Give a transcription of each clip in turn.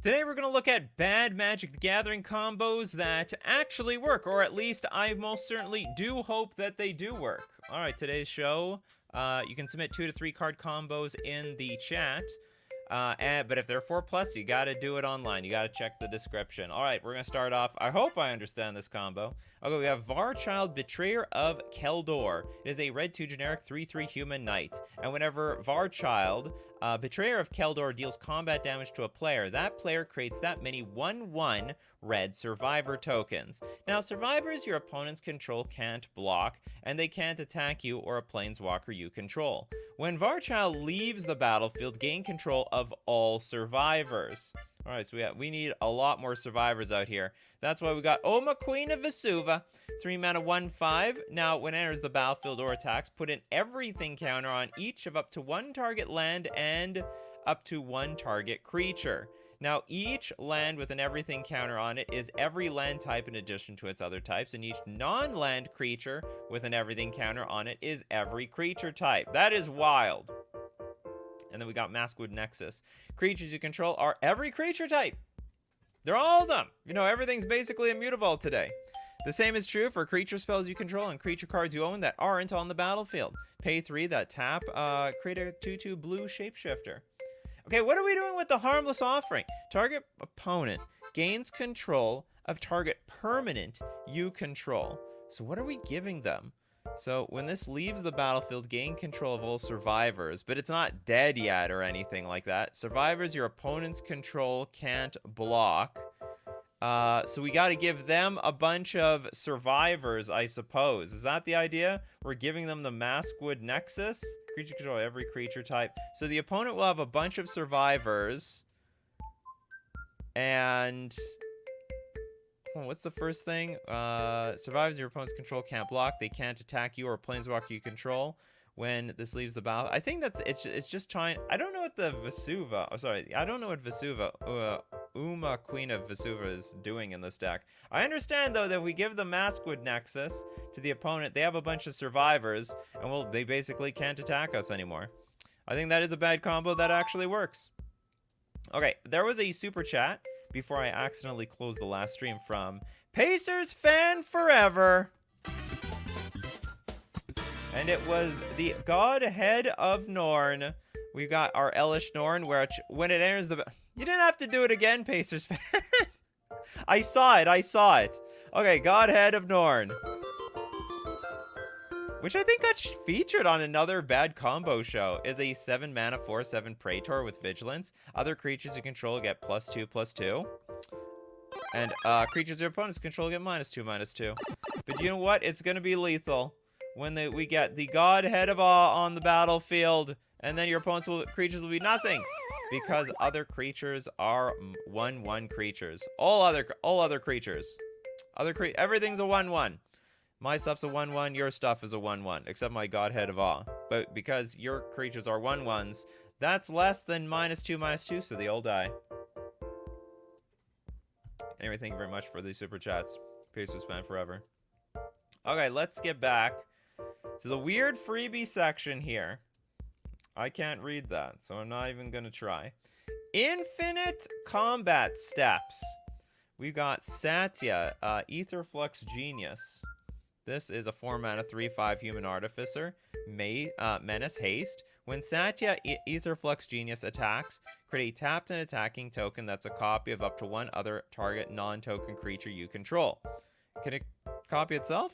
Today we're going to look at bad Magic the Gathering combos that actually work, or at least I most certainly do hope that they do work. Alright, today's show, you can submit 2 to 3 card combos in the chat. But if they're 4+, you gotta do it online. You gotta check the description. Alright, we're gonna start off. I hope I understand this combo. Okay, we have Varchild, Betrayer of Keldor. It is a red 2 generic 3/3 human knight. And whenever Varchild, Betrayer of Keldor, deals combat damage to a player, that player creates that many 1/1 red survivor tokens. Now, survivors your opponents control can't block, and they can't attack you or a planeswalker you control. When Varchild leaves the battlefield, gain control of all survivors. Alright, so we need a lot more survivors out here. That's why we got Oma, Queen of Vesuva, 3 mana 1/5. Now, when it enters the battlefield or attacks, put an everything counter on each of up to 1 target land and up to 1 target creature. Now, each land with an everything counter on it is every land type in addition to its other types, and each non-land creature with an everything counter on it is every creature type. That is wild. And then we got Maskwood Nexus. Creatures you control are every creature type. They're all of them. You know, everything's basically a Mutavault today. The same is true for creature spells you control and creature cards you own that aren't on the battlefield. Pay 3 that tap, create a 2/2 blue shapeshifter. Okay, what are we doing with the Harmless Offering? Target opponent gains control of target permanent you control. So what are we giving them? So when this leaves the battlefield, gain control of all survivors, but it's not dead yet or anything like that. Survivors your opponent's control can't block. So we got to give them a bunch of survivors, I suppose. Is that the idea? We're giving them the Maskwood Nexus. Creature control every creature type. So the opponent will have a bunch of survivors. And what's the first thing? Survivors your opponent's control can't block. They can't attack you or a planeswalker you control when this leaves the battle. I think it's just trying. I don't know what the Vesuva. Oh, sorry. I don't know what Vesuva. Uma, Queen of Vesuva, is doing in this deck. I understand though that if we give the Maskwood Nexus to the opponent, they have a bunch of survivors, and they basically can't attack us anymore. I think that is a bad combo that actually works. Okay, there was a super chat before I accidentally closed the last stream from Pacers Fan Forever. And it was the Godhead of Norn. We got our Elish Norn, which when it enters the... You didn't have to do it again, Pacers Fan. I saw it. Okay, Godhead of Norn. Which I think got featured on another bad combo show. Is a 7 mana 4/7 Praetor with Vigilance. Other creatures you control get +2/+2. And creatures your opponents control get -2/-2. But you know what? It's going to be lethal when we get the Godhead of Awe on the battlefield. And then your opponent's creatures will be nothing. Because other creatures are 1/1 creatures. All other creatures. Everything's a 1/1. My stuff's a 1/1, your stuff is a 1/1, except my Godhead of Awe. But because your creatures are 1/1s, that's less than -2/-2, so they all die. Anyway, thank you very much for the super chats. Pacers Fan Forever. Okay, let's get back to the weird freebie section here. I can't read that, so I'm not even going to try. Infinite combat steps. We've got Satya, Aetherflux Genius. This is a 4 mana 3/5 human artificer. Menace haste. When Satya Aetherflux Genius attacks, create a tapped and attacking token that's a copy of up to 1 other target non-token creature you control. Can it copy itself?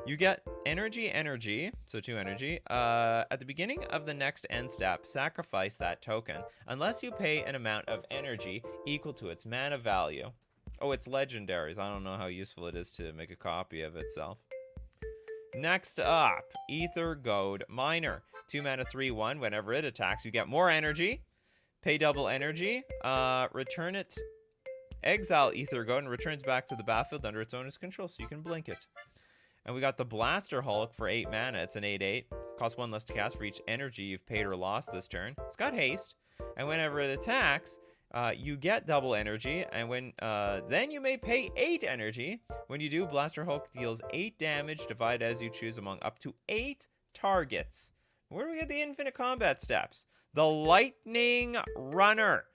You get energy, so 2 energy. At the beginning of the next end step, sacrifice that token, unless you pay an amount of energy equal to its mana value. Oh, it's legendaries. I don't know how useful it is to make a copy of itself. Next up, Ether Goad Miner. 2 mana 3/1. Whenever it attacks, you get more energy. Pay double energy. Return it. Exile Ether Goad and returns back to the battlefield under its owner's control, so you can blink it. And we got the Blaster Hulk for 8 mana. It's an 8/8. Costs 1 less to cast for each energy you've paid or lost this turn. It's got haste. And whenever it attacks, you get double energy. And then you may pay 8 energy. When you do, Blaster Hulk deals 8 damage, divide as you choose among up to 8 targets. Where do we get the infinite combat steps? The Lightning Runner.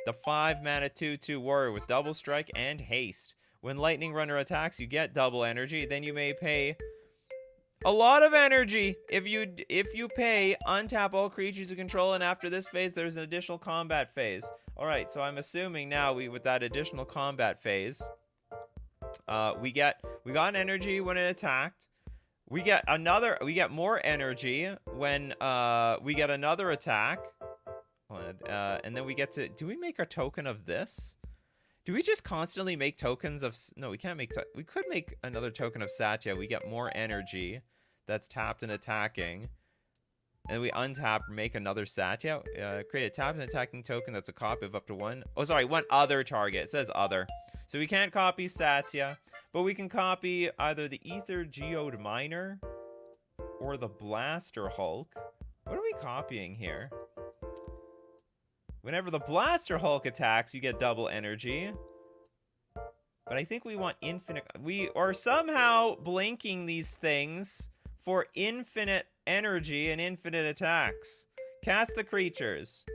the 5-mana 2/2 warrior with double strike and haste. When lightning runner attacks, you get double energy. Then you may pay a lot of energy. If you pay, untap all creatures you control, and after this phase, there's an additional combat phase. All right, so I'm assuming now with that additional combat phase, we got an energy when it attacked. We get more energy when we get another attack. And then we get to, do we make a token of this? Do we just constantly make tokens of, no, we can't make, we could make another token of Satya. We get more energy that's tapped and attacking. And we untap, make another Satya. Create a tapped and attacking token that's a copy of up to one. Oh, sorry, one other target. It says other. So we can't copy Satya, but we can copy either the Ether Geode Miner or the Blaster Hulk. What are we copying here? Whenever the Blaster Hulk attacks, you get double energy. But I think we want infinite. We are somehow blinking these things for infinite energy and infinite attacks. Cast the creatures.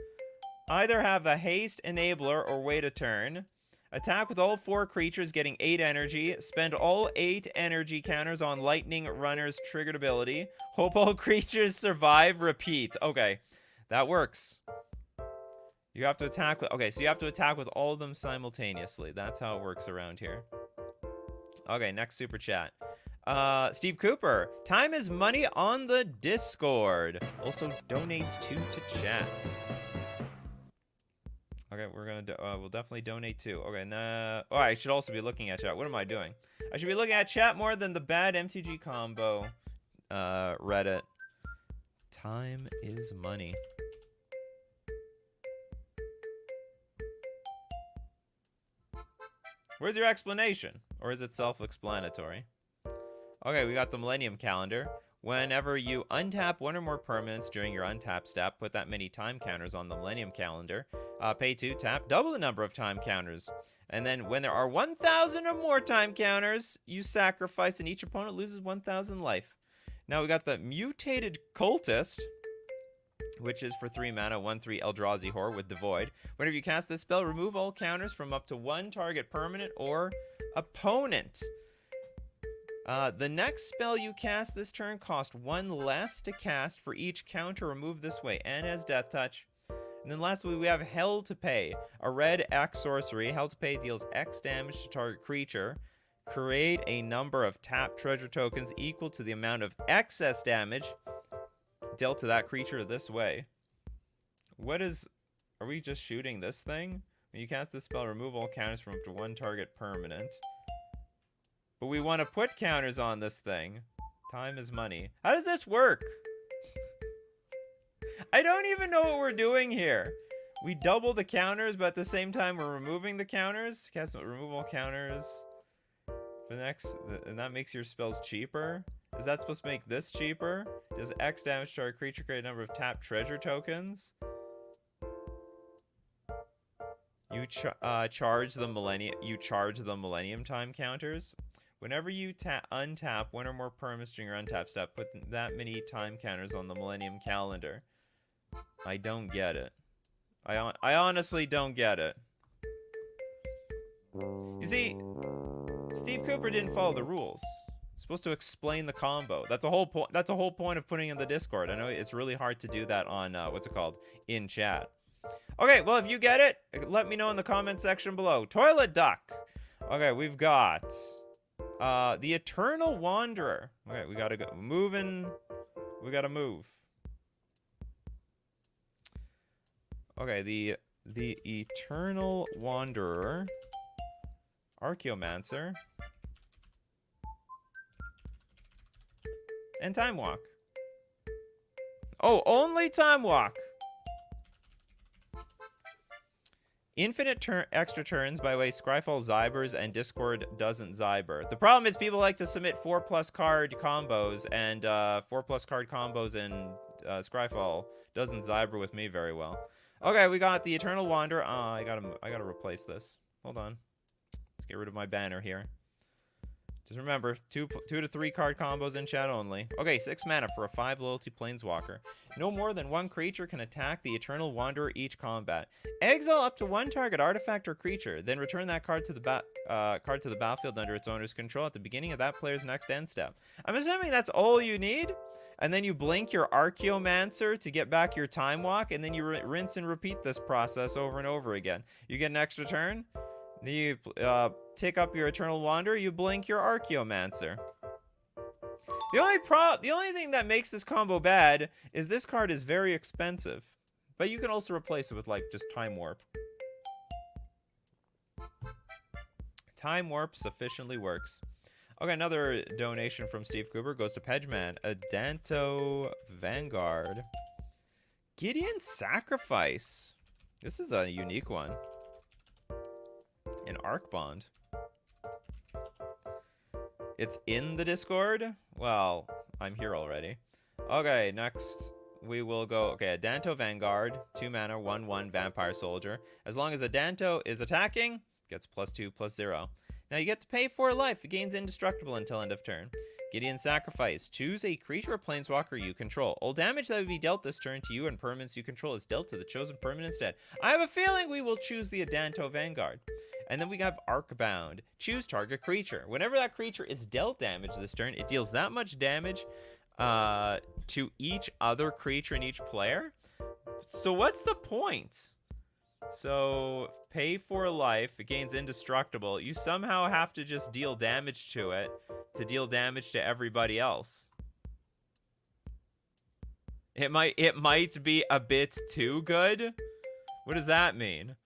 Either have the haste enabler or wait a turn. Attack with all 4 creatures getting 8 energy. Spend all 8 energy counters on lightning runner's triggered ability. Hope all creatures survive. Repeat. Okay, that works. You have to attack with, okay, so you have to attack with all of them simultaneously. That's how it works around here. Okay, next super chat. Steve Cooper, time is money on the Discord. Also donates 2 to chat. Okay, we're gonna we'll definitely donate 2. Okay, nah. Oh, I should also be looking at chat. What am I doing? I should be looking at chat more than the bad MTG combo Reddit. Time is money. Where's your explanation? Or is it self-explanatory? Okay, we got the Millennium Calendar. Whenever you untap 1 or more permanents during your untap step, put that many time counters on the Millennium Calendar. Pay 2, tap, double the number of time counters. And then when there are 1,000 or more time counters, you sacrifice and each opponent loses 1,000 life. Now we got the Mutated Cultist, which is for 3 mana, 1/3 Eldrazi Horror with Devoid. Whenever you cast this spell, remove all counters from up to 1 target permanent or opponent. The next spell you cast this turn costs 1 less to cast for each counter removed this way, and has Death Touch. And then lastly, we have Hell to Pay. A red X sorcery. Hell to Pay deals X damage to target creature. Create a number of tapped treasure tokens equal to the amount of excess damage dealt to that creature this way. What is... Are we just shooting this thing? When you cast this spell, remove all counters from up to 1 target permanent. But we want to put counters on this thing. Time is money. How does this work? I don't even know what we're doing here. We double the counters, but at the same time we're removing the counters. Cast remove all counters. For the next, and that makes your spells cheaper. Is that supposed to make this cheaper? Does X damage to our creature create a number of tapped treasure tokens? You charge the millennium time counters. Whenever you untap 1 or more permanents during your untap step, put that many time counters on the Millennium Calendar. I don't get it. I honestly don't get it. You see, Steve Cooper didn't follow the rules. He's supposed to explain the combo. That's the whole point. That's the whole point of putting in the Discord. I know it's really hard to do that on what's it called, in chat. Okay, well if you get it, let me know in the comment section below. Toilet Duck. Okay, we've got the Eternal Wanderer. Okay, we gotta go moving. We gotta move. Okay, the Eternal Wanderer, Archaeomancer, and Time Walk. Oh, only Time Walk. Infinite extra turns by way Scryfall Zybers and Discord doesn't Zyber. The problem is people like to submit 4+ card combos, and 4+ card combos in Scryfall doesn't Zyber with me very well. Okay, we got the Eternal Wanderer. I gotta replace this. Hold on. Let's get rid of my banner here. Just remember, 2 to 3 card combos in chat only. Okay, 6 mana for a 5 loyalty planeswalker. No more than 1 creature can attack the Eternal Wanderer each combat. Exile up to 1 target artifact or creature, then return that card to the battlefield under its owner's control at the beginning of that player's next end step. I'm assuming that's all you need, and then you blink your Archaeomancer to get back your Time Walk, and then you rinse and repeat this process over and over again. You get an extra turn. You take up your Eternal Wanderer, you blink your Archaeomancer. The only thing that makes this combo bad is this card is very expensive. But you can also replace it with, like, just Time Warp. Time Warp sufficiently works. Okay, another donation from Steve Cooper goes to Pedgeman. A Danto Vanguard. Gideon Sacrifice. This is a unique one. An Arc Bond. It's in the Discord? Well, I'm here already. Okay, next we will go... Okay, a Danto Vanguard. 2 mana, 1/1 Vampire Soldier. As long as a Danto is attacking, gets +2/+0. Now you get to pay 4 life. It gains indestructible until end of turn. Gideon Sacrifice. Choose a creature or planeswalker you control. All damage that would be dealt this turn to you and permanents you control is dealt to the chosen permanent instead. I have a feeling we will choose the Adanto Vanguard. And then we have Arcbound. Choose target creature. Whenever that creature is dealt damage this turn, it deals that much damage to each other creature and each player. So what's the point? So pay 4 life, it gains indestructible. You somehow have to just deal damage to it to deal damage to everybody else. It might be a bit too good. What does that mean?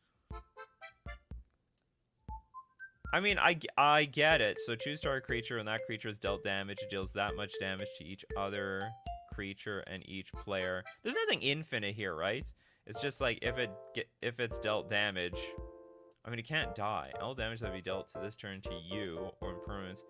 I mean, I get it. So choose target creature, and that creature is dealt damage. It deals that much damage to each other creature and each player. There's nothing infinite here, right? It's just like if it's dealt damage. I mean, it can't die. All damage that would be dealt to this turn to you or impermanence.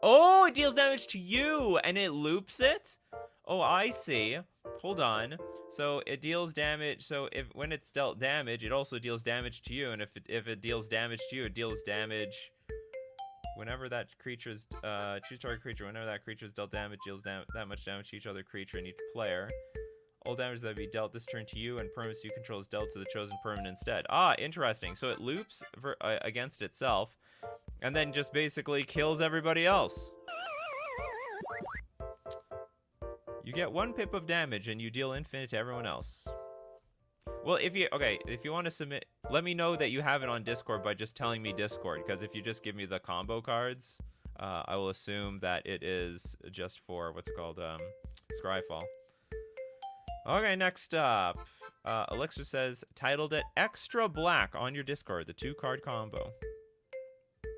Oh, it deals damage to you, and it loops it? Oh, I see. Hold on. So it deals damage. So when it's dealt damage, it also deals damage to you. And if it deals damage to you, it deals damage whenever that creature's choose target creature. Whenever that creature's dealt damage, deals that much damage to each other creature and each player. All damage that would be dealt this turn to you and permanents you control is dealt to the chosen permanent instead. Ah, interesting. So it loops against itself, and then just basically kills everybody else. You get 1 pip of damage and you deal infinite to everyone else. Well, if you want to submit, let me know that you have it on Discord by just telling me Discord, because if you just give me the combo cards, I will assume that it is just for, what's it called, Scryfall. Okay, next up. Elixir says, titled it Extra Black on your Discord, the 2-card combo.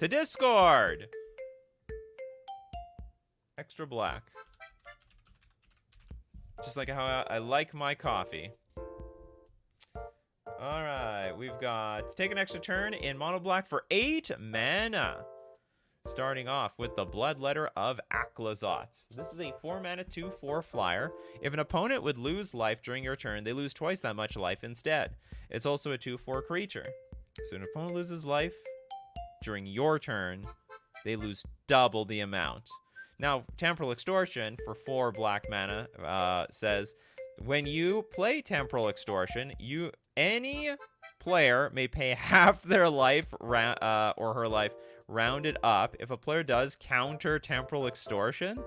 To Discord! Extra Black. Just like how I like my coffee. Alright, we've got take an extra turn in mono black for 8 mana. Starting off with the Bloodletter of Aklazot. This is a 4 mana 2/4 flyer. If an opponent would lose life during your turn, they lose twice that much life instead. It's also a 2/4 creature. So if an opponent loses life during your turn, they lose double the amount. Now, Temporal Extortion for 4 black mana says, when you play Temporal Extortion, any player may pay half their life or her life rounded up. If a player does counter Temporal Extortion,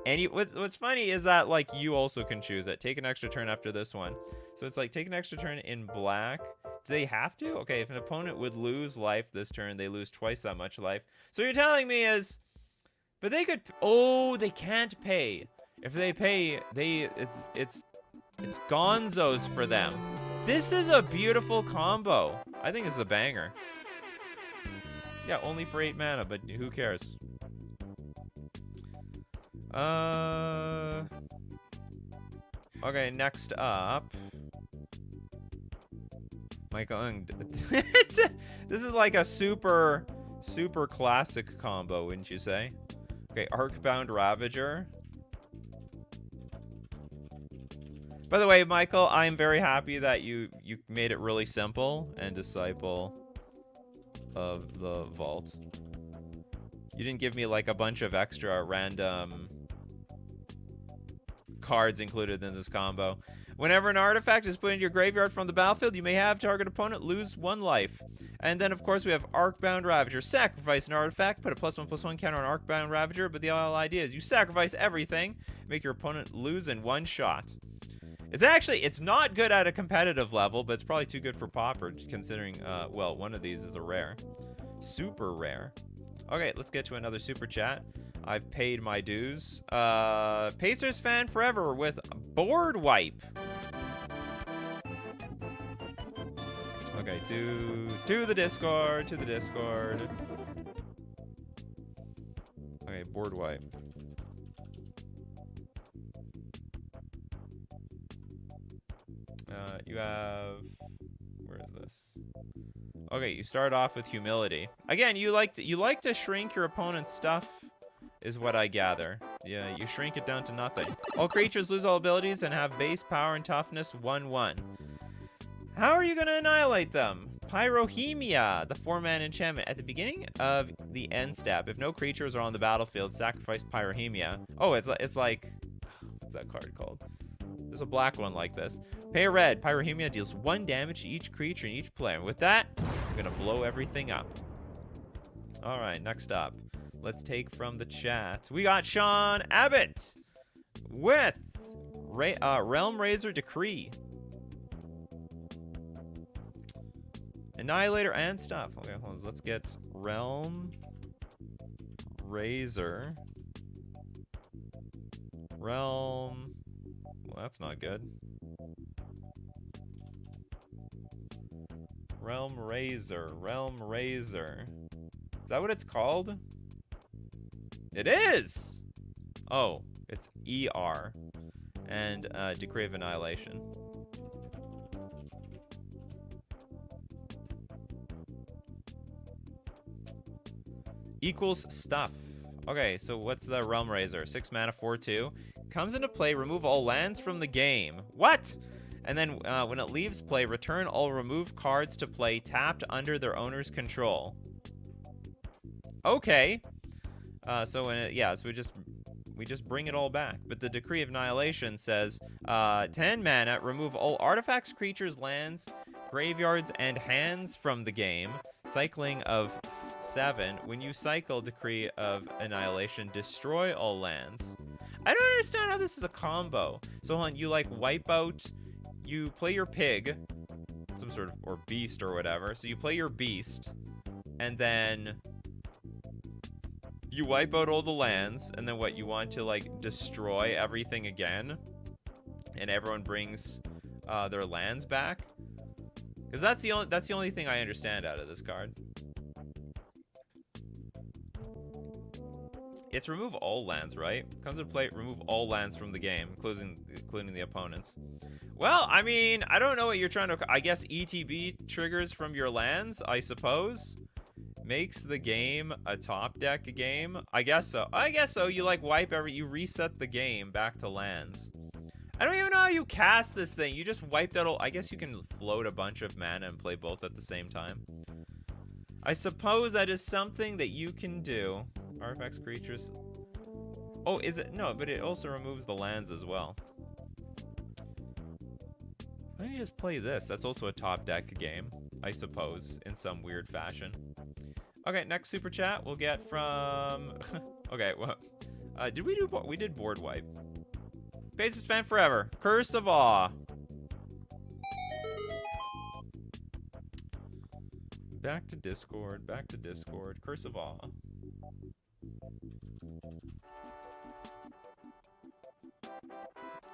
what's funny is that like you also can choose it. Take an extra turn after this one. So it's like take an extra turn in black. Do they have to? Okay, if an opponent would lose life this turn, they lose twice that much life. So you're telling me is... But they could... Oh, they can't pay. If they pay, it's gonzos for them. This is a beautiful combo. I think it's a banger. Yeah, only for 8 mana, but who cares? Okay, next up. Michael, this is like a super classic combo, wouldn't you say? Okay, Arcbound Ravager. By the way, Michael, I'm very happy that you made it really simple and Disciple of the Vault. You didn't give me like a bunch of extra random cards included in this combo. Whenever an artifact is put into your graveyard from the battlefield, you may have target opponent lose 1 life. And then, of course, we have Arcbound Ravager. Sacrifice an artifact, put a +1/+1 counter on Arcbound Ravager, but the whole idea is you sacrifice everything, make your opponent lose in 1 shot. It's not good at a competitive level, but it's probably too good for Pauper, considering, well, one of these is a rare. Super rare. Okay, let's get to another super chat. I've paid my dues. Pacers fan forever with board wipe. Okay, to the Discord, Okay, board wipe. You have, where is this? Okay, you start off with humility. Again, you like to shrink your opponent's stuff, is what I gather. Yeah, you shrink it down to nothing. All creatures lose all abilities and have base power and toughness 1/1. How are you gonna annihilate them? Pyrohemia, the 4-man enchantment. At the beginning of the end step, if no creatures are on the battlefield, sacrifice Pyrohemia. Oh, it's like, what's that card called? There's a black one like this. Pay a red. Pyrohemia deals 1 damage to each creature and each player. With that, I'm gonna blow everything up. All right, next up. Let's take from the chat. We got Sean Abbott with Realm Razor Decree. Annihilator and stuff. Okay, hold on. Let's get Realm Razor. Realm. Well, that's not good. Realm Razor. Realm Razor. Is that what it's called? It is! Oh, it's ER. And Decree of Annihilation. Equals stuff. Okay, so what's the Realm Razor? 6 mana, 4/2. Comes into play, remove all lands from the game. What? And then when it leaves play, return all removed cards to play tapped under their owner's control. Okay. So when so we just bring it all back. But the Decree of Annihilation says 10 mana, remove all artifacts, creatures, lands, graveyards, and hands from the game. Cycling of 7. When you cycle Decree of Annihilation, destroy all lands. I don't understand how this is a combo. So hold on, you like wipe out, you play your pig, some sort of, or beast or whatever. So you play your beast, and then you wipe out all the lands, and then what, you want to like destroy everything again, and everyone brings their lands back? Because that's the only thing I understand out of this card. It's remove all lands, right? Comes into play, remove all lands from the game, including the opponents. Well, I mean, I don't know what you're trying to... I guess ETB triggers from your lands, I suppose. Makes the game a top deck game. I guess so. I guess so. You like you reset the game back to lands. I don't even know how you cast this thing. You just wiped out all... I guess you can float a bunch of mana and play both at the same time. I suppose that is something that you can do. Artifacts, creatures. Oh, is it? No, but it also removes the lands as well. Why don't you just play this? That's also a top deck game, I suppose, in some weird fashion. Okay, next super chat we'll get from... Okay, well, did we do... We did board wipe. Pacers fan forever. Curse of Awe. Back to Discord, back to Discord. Curse of Awe.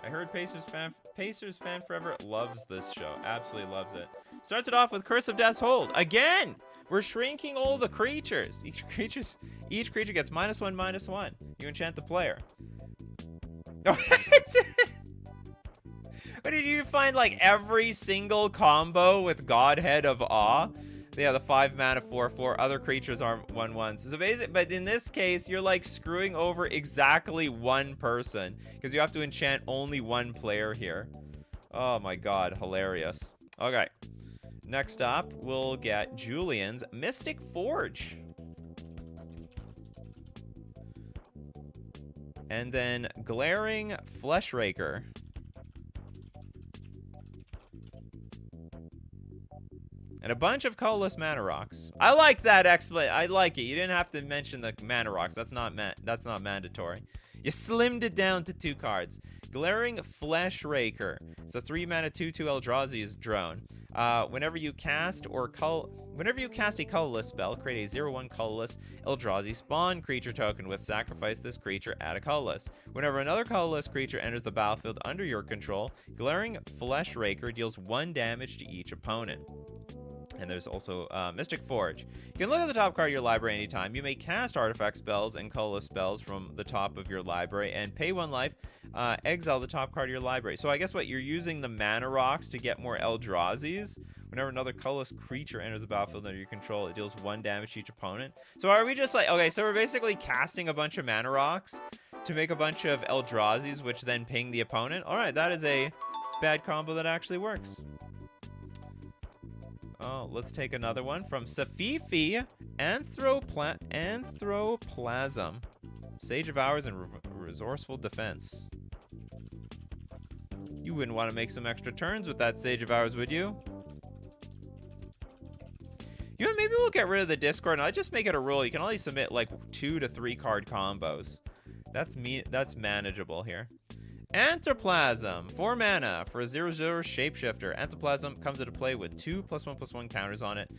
I heard Pacers fan forever loves this show. Absolutely loves it. Starts it off with Curse of Death's Hold. Again, we're shrinking all the creatures. Each creature gets -1/-1. You enchant the player. What did you find? Like every single combo with Godhead of Awe? Yeah, the 5 mana 4/4. Other creatures are 1/1s. So basic, but in this case, you're like screwing over exactly one person because you have to enchant only one player here. Oh my god, hilarious. Okay, next up, we'll get Julian's Mystic Forge. And then Glaring Flesh Raker. And a bunch of colorless mana rocks. I like that explanation. I like it. You didn't have to mention the mana rocks. That's not mandatory. You slimmed it down to 2 cards. Glaring Flesh Raker. It's a 3 mana 2/2 Eldrazi's drone. Whenever you cast a colorless spell, create a 0/1 colorless Eldrazi spawn creature token with sacrifice this creature, add a colorless. Whenever another colorless creature enters the battlefield under your control, Glaring Flesh Raker deals 1 damage to each opponent. And there's also Mystic Forge. You can look at the top card of your library anytime. You may cast artifact spells and colorless spells from the top of your library and pay 1 life, exile the top card of your library. So I guess what, you're using the mana rocks to get more Eldrazi's. Whenever another colorless creature enters the battlefield under your control, it deals 1 damage to each opponent. So are we just like, okay, so we're basically casting a bunch of mana rocks to make a bunch of Eldrazi's, which then ping the opponent? All right, that is a bad combo that actually works. Oh, let's take another one from Safifi. Anthroplasm. Sage of Hours and Resourceful Defense. You wouldn't want to make some extra turns with that Sage of Hours, would you? You know, maybe we'll get rid of the Discord and I'll just make it a rule. You can only submit like 2 to 3 card combos. That's manageable here. Anthroplasm, 4 mana for a 0/0 shapeshifter. Anthroplasm comes into play with 2 +1/+1 counters on it.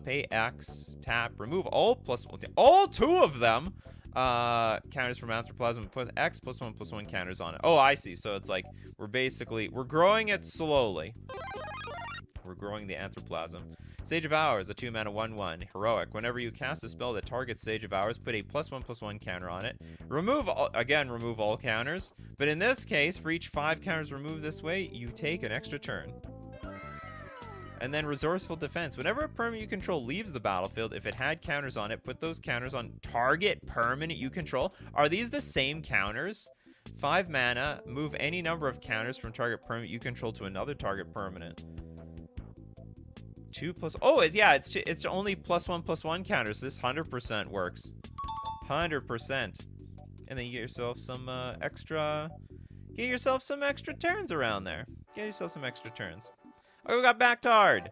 Pay X, tap, remove all 2 of them. Counters from Anthroplasm, put X +1/+1 counters on it. Oh, I see. So it's like we're growing it slowly. We're growing the Anthroplasm. Sage of Hours, a 2 mana 1/1 heroic. Whenever you cast a spell that targets Sage of Hours, put a +1/+1 counter on it. Remove all counters. But in this case, for each 5 counters removed this way, you take an extra turn. And then Resourceful Defense. Whenever a permanent you control leaves the battlefield, if it had counters on it, put those counters on target permanent you control. Are these the same counters? 5 mana, move any number of counters from target permanent you control to another target permanent. 2 plus. Oh, it's only +1/+1 counters. This 100% works. 100%. And then you get yourself some extra. Get yourself some extra turns around there. Get yourself some extra turns. Okay, we got Backtard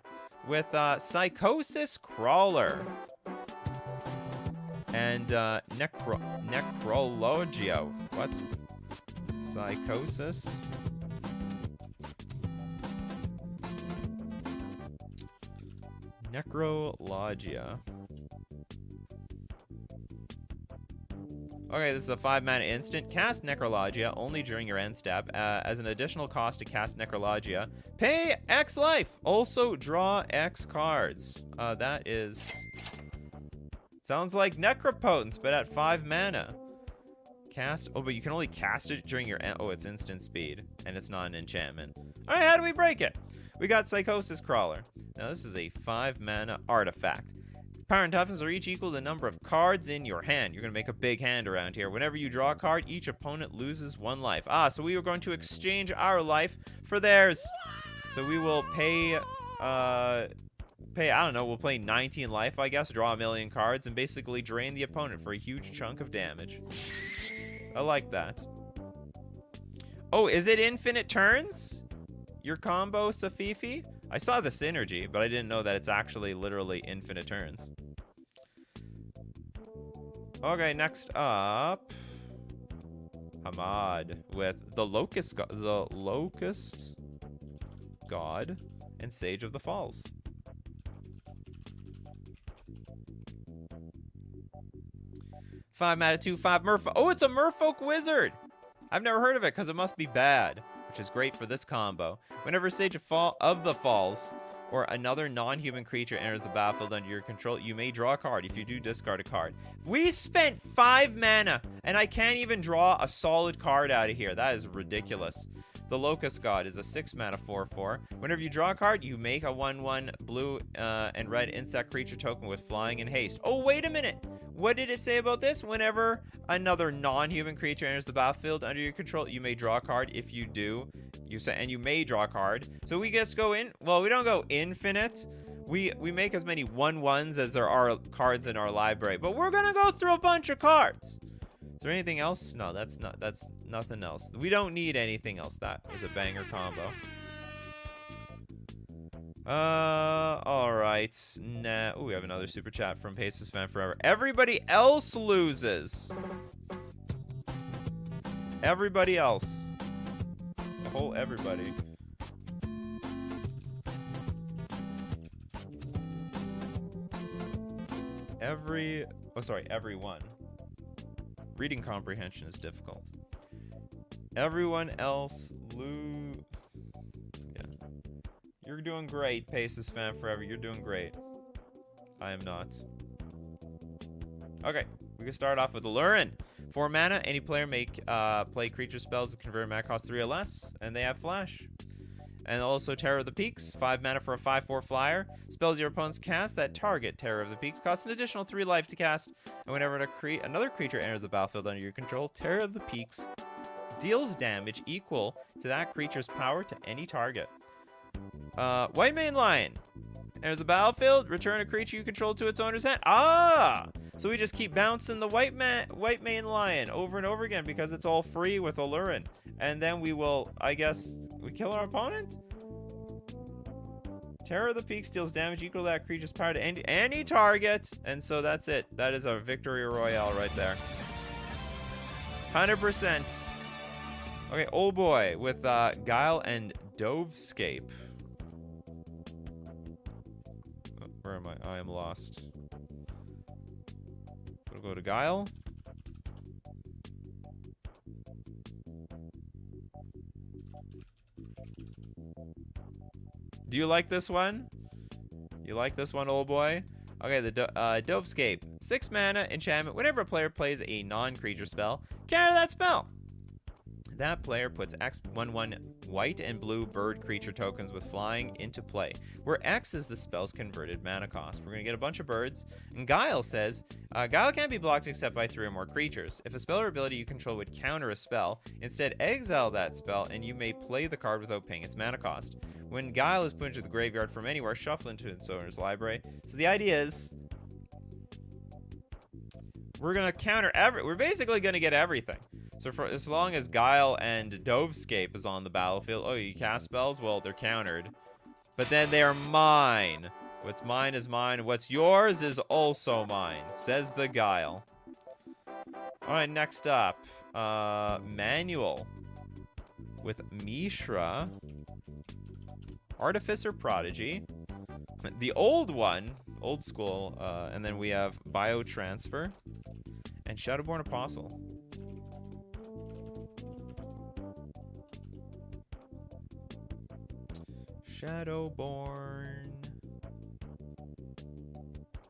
with Psychosis Crawler and Necrologio. What? Psychosis. Necrologia. Okay, this is a 5 mana instant. Cast Necrologia only during your end step. As an additional cost to cast Necrologia, pay X life. Also draw X cards. That is... Sounds like Necropotence, but at 5 mana. Cast... Oh, but you can only cast it during your... Oh, it's instant speed, and it's not an enchantment. All right, how do we break it? We got Psychosis Crawler. Now, this is a 5 mana artifact. Power and toughness are each equal to the number of cards in your hand. You're going to make a big hand around here. Whenever you draw a card, each opponent loses 1 life. So we are going to exchange our life for theirs. So we will pay, I don't know, we'll play 19 life, I guess, draw a million cards, and basically drain the opponent for a huge chunk of damage. I like that. Oh, is it infinite turns? Your combo, Safifi? I saw the synergy, but I didn't know that it's actually literally infinite turns. Okay, next up, Hamad with the Locust God and Sage of the Falls. Five mana 2/5 Merfolk. Oh, it's a Merfolk Wizard. I've never heard of it because it must be bad, which is great for this combo. Whenever Sage of the Falls or another non-human creature enters the battlefield under your control, you may draw a card. If you do, discard a card. We spent 5 mana, and I can't even draw a solid card out of here. That is ridiculous. The Locust God is a 6 mana 4/4. Whenever you draw a card, you make a 1/1 blue and red insect creature token with flying and haste. Oh, wait a minute. What did it say about this? Whenever another non-human creature enters the battlefield under your control, you may draw a card. If you do, you may draw a card. So we just go in. Well, we don't go infinite. We make as many 1/1s as there are cards in our library. But we're gonna go through a bunch of cards. Is there anything else? No, that's nothing else. We don't need anything else. That is a banger combo. All right. Nah. Oh, we have another super chat from Paces Fan Forever. Everybody else loses. Everybody else. The whole everybody. Everyone. Reading comprehension is difficult. Everyone else lose. Yeah. You're doing great, Paces Fan Forever. You're doing great. I am not. Okay, we can start off with Lurin. 4 mana, any player may play creature spells with converted mana cost 3 or less, and they have flash. And also Terror of the Peaks, 5 mana for a 5/4 flyer. Spells your opponents cast that target Terror of the Peaks cost an additional 3 life to cast. And whenever another creature enters the battlefield under your control, Terror of the Peaks deals damage equal to that creature's power to any target. White Mane Lion. Enters the battlefield, return a creature you control to its owner's hand. Ah! So we just keep bouncing the White Mane Lion over and over again because it's all free with Lurin. And then we will, I guess, we kill our opponent? Terror of the Peaks deals damage equal to that creature's power to any target. And so that's it. That is our victory royale right there. 100%. Okay, Old Boy with Guile and Dovescape. Oh, where am I? I am lost. We'll go to Guile. Do you like this one? You like this one, Old Boy? Okay, the Dovescape. 6 mana enchantment. Whenever a player plays a non-creature spell, counter that spell. That player puts X 1/1 white and blue bird creature tokens with flying into play, where X is the spell's converted mana cost. We're going to get a bunch of birds. And Guile says, Guile can't be blocked except by 3 or more creatures. If a spell or ability you control would counter a spell, instead exile that spell and you may play the card without paying its mana cost. When Guile is put into the graveyard from anywhere, shuffle into its owner's library. So the idea is, we're going to counter we're basically going to get everything. So for as long as Guile and Dovescape is on the battlefield, oh, you cast spells? Well, they're countered. But then they are mine. What's mine is mine. What's yours is also mine, says the Guile. All right, next up, Manual with Mishra, Artificer Prodigy, the old one, old school, and then we have Biotransfer and Shadowborn Apostle. Shadowborn.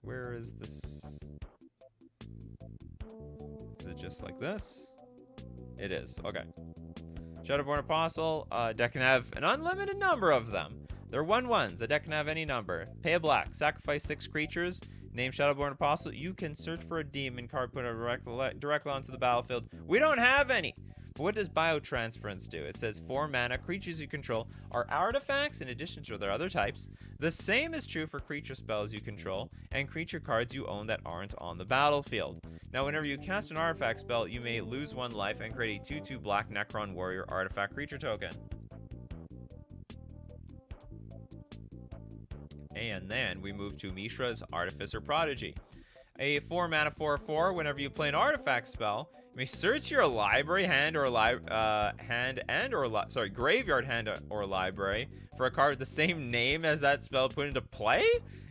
Where is this? Is it just like this? It is. Okay. Shadowborn Apostle. Deck can have an unlimited number of them. They're 1/1s. A deck can have any number. Pay a black. Sacrifice 6 creatures. Name Shadowborn Apostle. You can search for a demon card, put it directly onto the battlefield. We don't have any. But what does Biotransference do? It says 4 mana. Creatures you control are artifacts in addition to their other types. The same is true for creature spells you control and creature cards you own that aren't on the battlefield. Now, whenever you cast an artifact spell, you may lose 1 life and create a 2/2 black Necron Warrior artifact creature token. And then we move to Mishra's Artificer Prodigy. A 4 mana 4/4. Whenever you play an artifact spell, you may search your library, graveyard, hand, or library for a card with the same name as that spell put into play.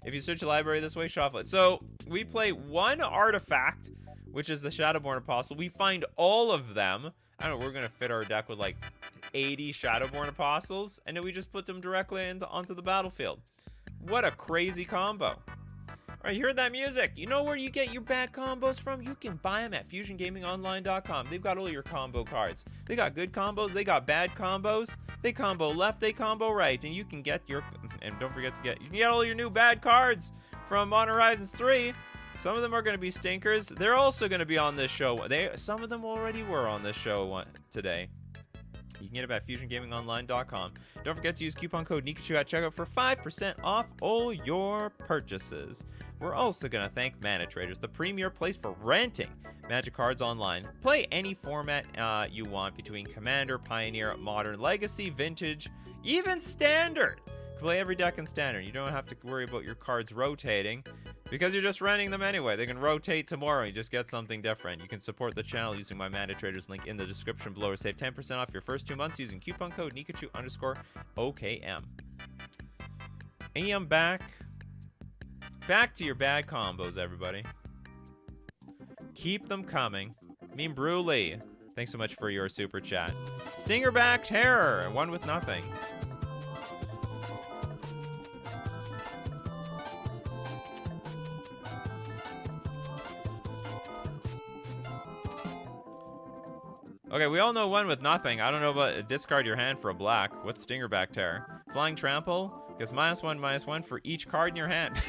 If you search your library this way, shuffle it. So we play 1 artifact, which is the Shadowborn Apostle. We find all of them. I don't know, we're gonna fit our deck with like 80 Shadowborn Apostles, and then we just put them directly onto the battlefield. What a crazy combo. All right, you heard that music. You know where you get your bad combos from? You can buy them at FusionGamingOnline.com. They've got all your combo cards. They got good combos. They got bad combos. They combo left. They combo right. And you can get you can get all your new bad cards from Modern Horizons 3. Some of them are going to be stinkers. They're also going to be on this show. Some of them already were on this show today. You can get it at fusiongamingonline.com. Don't forget to use coupon code Nikachu at checkout for 5% off all your purchases. We're also going to thank Mana Traders, the premier place for renting Magic cards online. Play any format you want between Commander, Pioneer, Modern, Legacy, Vintage, even Standard. Play every deck in Standard. You don't have to worry about your cards rotating because you're just renting them anyway. They can rotate tomorrow. You just get something different. You can support the channel using my Mana Traders link in the description below or save 10% off your first 2 months using coupon code Nikachu_OKM. And I'm back. Back to your bad combos, everybody. Keep them coming. Mean Bruley, thanks so much for your super chat. Stingerback Terror, one with nothing. Okay, we all know one with nothing. I don't know about discard your hand for a black. What's Stingerback Terror? Flying Trample gets -1/-1 for each card in your hand.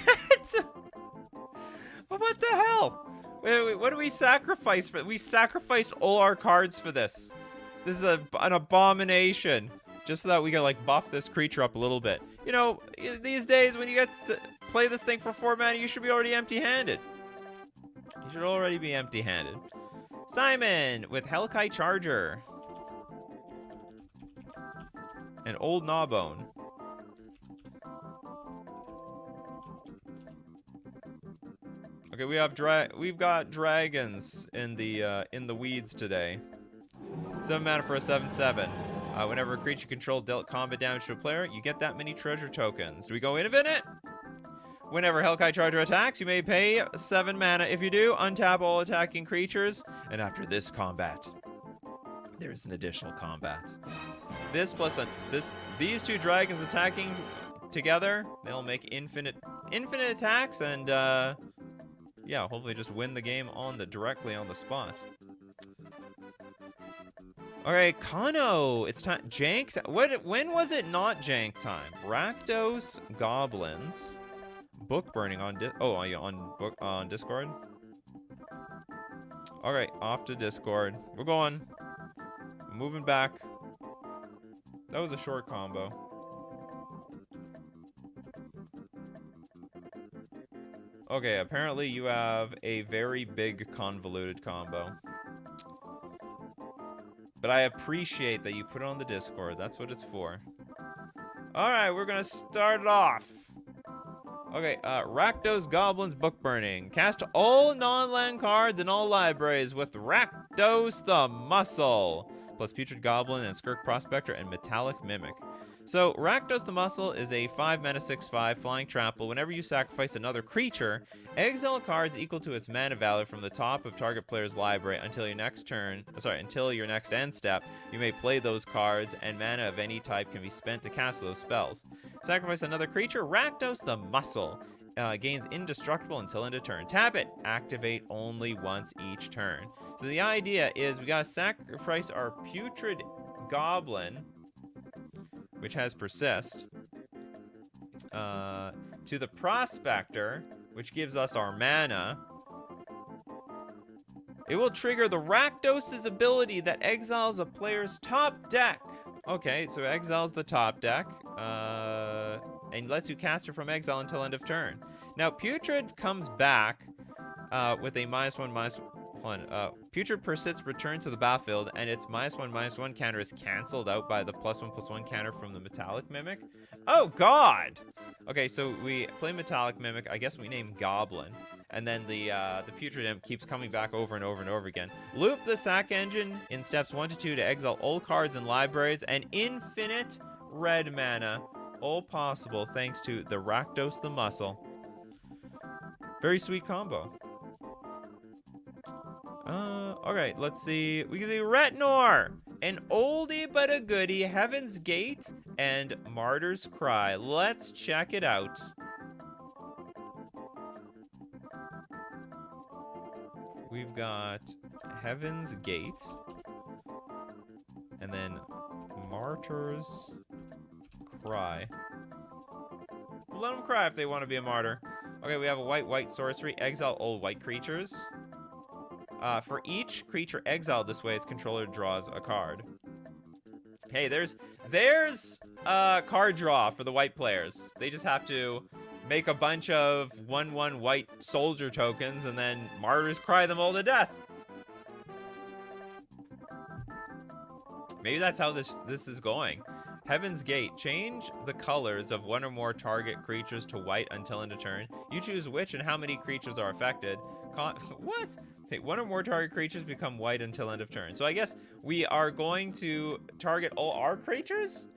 What the hell? Wait, what do we sacrifice for? We sacrificed all our cards for this. This is an abomination. Just so that we can like buff this creature up a little bit. You know, these days when you get to play this thing for 4 mana, you should be already empty-handed. You should already be empty-handed. Simon with Hellkite Charger. And Old Gnawbone. Okay, we've got dragons in the weeds today. 7 mana for a 7/7. Whenever a creature controlled dealt combat damage to a player, you get that many treasure tokens. Do we go infinite? Whenever Hellkite Charger attacks, you may pay 7 mana. If you do, untap all attacking creatures. And after this combat, there's an additional combat. This plus these two dragons attacking together, they'll make infinite attacks and yeah, hopefully just win the game directly on the spot. Alright, Kano, it's time. Jank. When was it not jank time? Rakdos, Goblins. Book burning on Discord. All right, off to Discord. We're going. Moving back. That was a short combo. Okay, apparently you have a very big convoluted combo. But I appreciate that you put it on the Discord. That's what it's for. All right, we're gonna start it off. Okay, Rakdos Goblins Book Burning. Cast all non-land cards in all libraries with Rakdos the Muscle. Plus Putrid Goblin and Skirk Prospector and Metallic Mimic. So, Rakdos the Muscle is a 5 mana 6/5 flying trample. Whenever you sacrifice another creature, exile cards equal to its mana value from the top of target player's library until your next end step. You may play those cards, and mana of any type can be spent to cast those spells. Sacrifice another creature, Rakdos the Muscle. Gains indestructible until end of turn. Tap it. Activate only once each turn. So the idea is we gotta sacrifice our Putrid Goblin, which has Persist, to the Prospector, which gives us our mana. It will trigger the Rakdos' ability that exiles a player's top deck. Okay, so exiles the top deck, and lets you cast it from exile until end of turn. Now, Putrid comes back with a -1/-1. Putrid Persists return to the battlefield, and its -1/-1 counter is cancelled out by the +1/+1 counter from the Metallic Mimic. Oh, God! Okay, so we play Metallic Mimic. I guess we name Goblin. And then the Putrid Imp keeps coming back over and over and over again. Loop the sack engine in steps 1 to 2 to exile all cards in libraries and infinite red mana. All possible thanks to the Rakdos the Muscle. Very sweet combo. Alright, let's see. We can do Retnor, an oldie but a goodie, Heaven's Gate, and Martyr's Cry. Let's check it out. We've got Heaven's Gate, and then Martyr's Cry. We'll let them cry if they want to be a martyr. Okay, we have a white sorcery. Exile all white creatures. For each creature exiled this way, its controller draws a card. Hey, there's a card draw for the white players. They just have to make a bunch of 1/1 white soldier tokens and then martyrs cry them all to death. Maybe that's how this is going. Heaven's Gate. Change the colors of one or more target creatures to white until end of turn. You choose which and how many creatures are affected. What? One or more target creatures become white until end of turn. So I guess we are going to target all our creatures?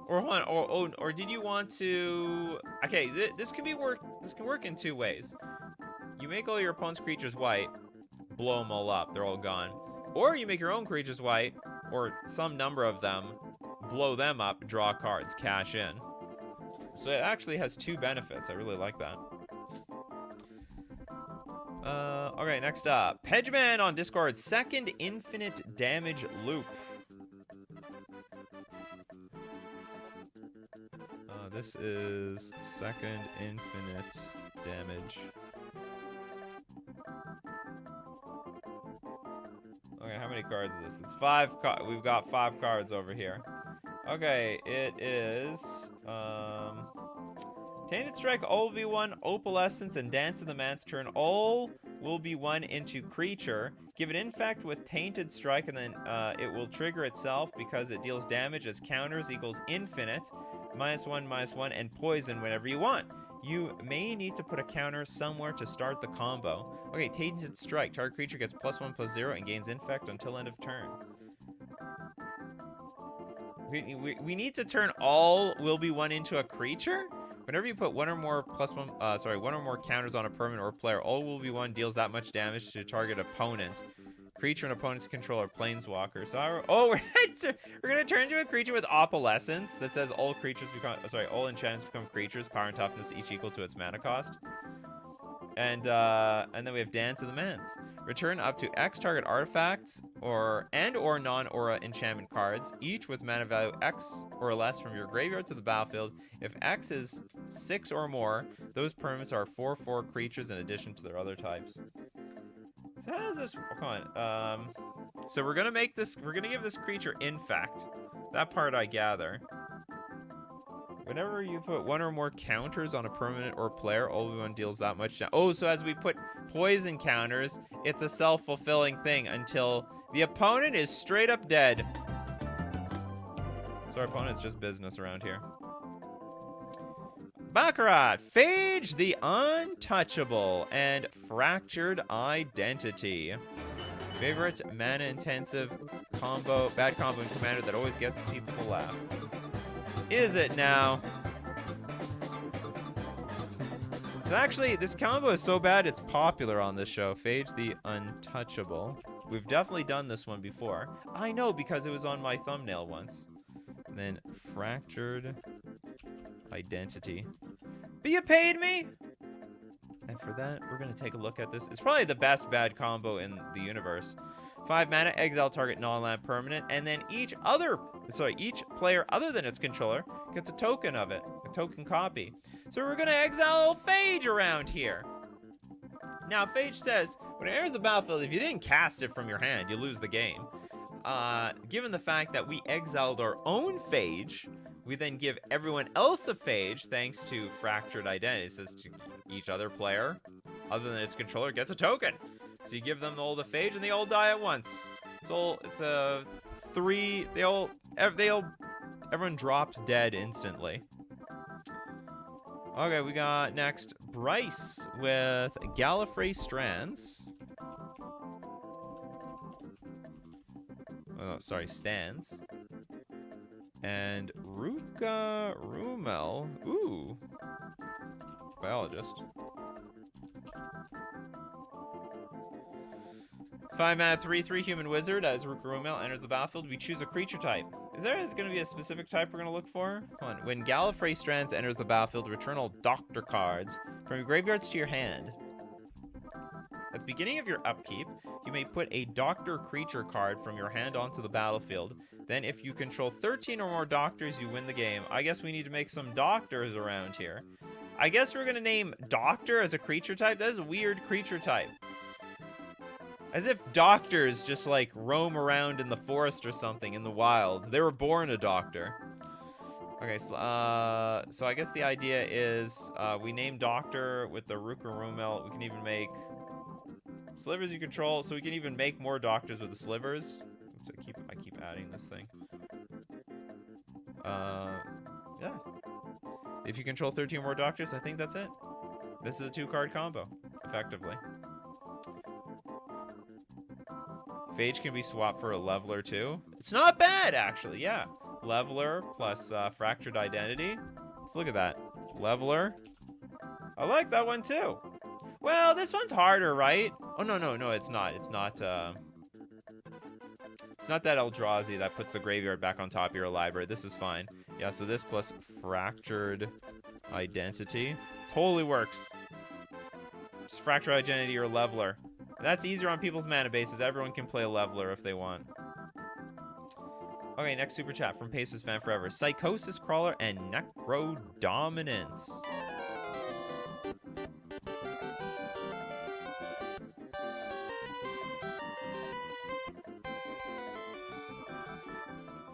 Or did you want to... Okay, this can work in two ways. You make all your opponent's creatures white, blow them all up, they're all gone. Or you make your own creatures white, or some number of them, blow them up, draw cards, cash in. So it actually has two benefits. I really like that. Okay, next up. Pedgeman on Discord, second infinite damage loop. This is second infinite damage. Okay, how many cards is this? It's 5. We've got 5 cards over here. Okay, it is Tainted Strike. All will be one. Opalescence and Dance of the Man's turn. All will be one into creature. Give it Infect with Tainted Strike, and then it will trigger itself because it deals damage as counters equals infinite. -1/-1 and poison whenever you want. You may need to put a counter somewhere to start the combo. Okay, Tainted Strike. Target creature gets +1/+0 and gains Infect until end of turn. We need to turn all will be one into a creature? Whenever you put one or more counters on a permanent or player, all will be one deals that much damage to target opponent. Creature and opponent's controller, planeswalker. So we're gonna turn into a creature with opalescence that says all creatures become all enchantments become creatures, power and toughness each equal to its mana cost. And then we have Dance of the Manse. Return up to X target artifacts or non-aura enchantment cards, each with mana value X or less from your graveyard to the battlefield. If X is 6 or more, those permanents are 4/4 creatures in addition to their other types. So how does this... Come on. So we're gonna give this creature Infect. That part I gather. Whenever you put one or more counters on a permanent or player, all one deals that much damage. Oh, so as we put poison counters, it's a self-fulfilling thing until the opponent is straight up dead. So our opponent's just business around here. Baccarat, Phage the Untouchable, and Fractured Identity. Favorite mana-intensive combo, bad combo in Commander that always gets people to laugh. Is it now? So actually, this combo is so bad it's popular on this show. Phage the Untouchable. We've definitely done this one before. I know because it was on my thumbnail once. And then Fractured Identity. But you paid me! And for that, we're going to take a look at this. It's probably the best bad combo in the universe. 5 mana, exile target non-land permanent, and then each player other than its controller gets a token of it, a token copy. So we're going to exile Phage around here. Now, Phage says, when it enters the battlefield, if you didn't cast it from your hand, you lose the game. Given the fact that we exiled our own Phage, we then give everyone else a Phage thanks to Fractured Identity. It says to each other player, other than its controller, gets a token. So you give them all the Phage and they all die at once. It's a 3, everyone drops dead instantly. Okay, we got next Bryce with Gallifrey Strands. Oh, sorry, Stands. And Ruka Rumel. Ooh. Biologist. 5 mana, 3/3 human wizard. As Ruka Rumel enters the battlefield, we choose a creature type. Is there going to be a specific type we're going to look for? Hold on. When Gallifrey Strands enters the battlefield, return all doctor cards from your graveyards to your hand. At the beginning of your upkeep, you may put a doctor creature card from your hand onto the battlefield. Then if you control 13 or more doctors, you win the game. I guess we need to make some doctors around here. I guess we're going to name doctor as a creature type. That is a weird creature type. As if doctors just, like, roam around in the forest or something in the wild. They were born a doctor. Okay, so I guess the idea is we name Doctor with the Ruka-Rumel. We can even make slivers you control, so we can even make more doctors with the slivers. Oops, I keep adding this thing. Yeah. If you control 13 more doctors, I think that's it. This is a 2-card combo, effectively. Phage can be swapped for a leveler too. It's not bad, actually, yeah. Leveler plus Fractured Identity. Let's look at that. Leveler. I like that one too. Well, this one's harder, right? Oh, no, it's not. It's not that Eldrazi that puts the graveyard back on top of your library. This is fine. Yeah, so this plus Fractured Identity. Totally works. Just Fractured Identity or Leveler. That's easier on people's mana bases. Everyone can play a Leveler if they want. Okay, next super chat from Pacers Fan Forever. Psychosis Crawler and Necro Dominance.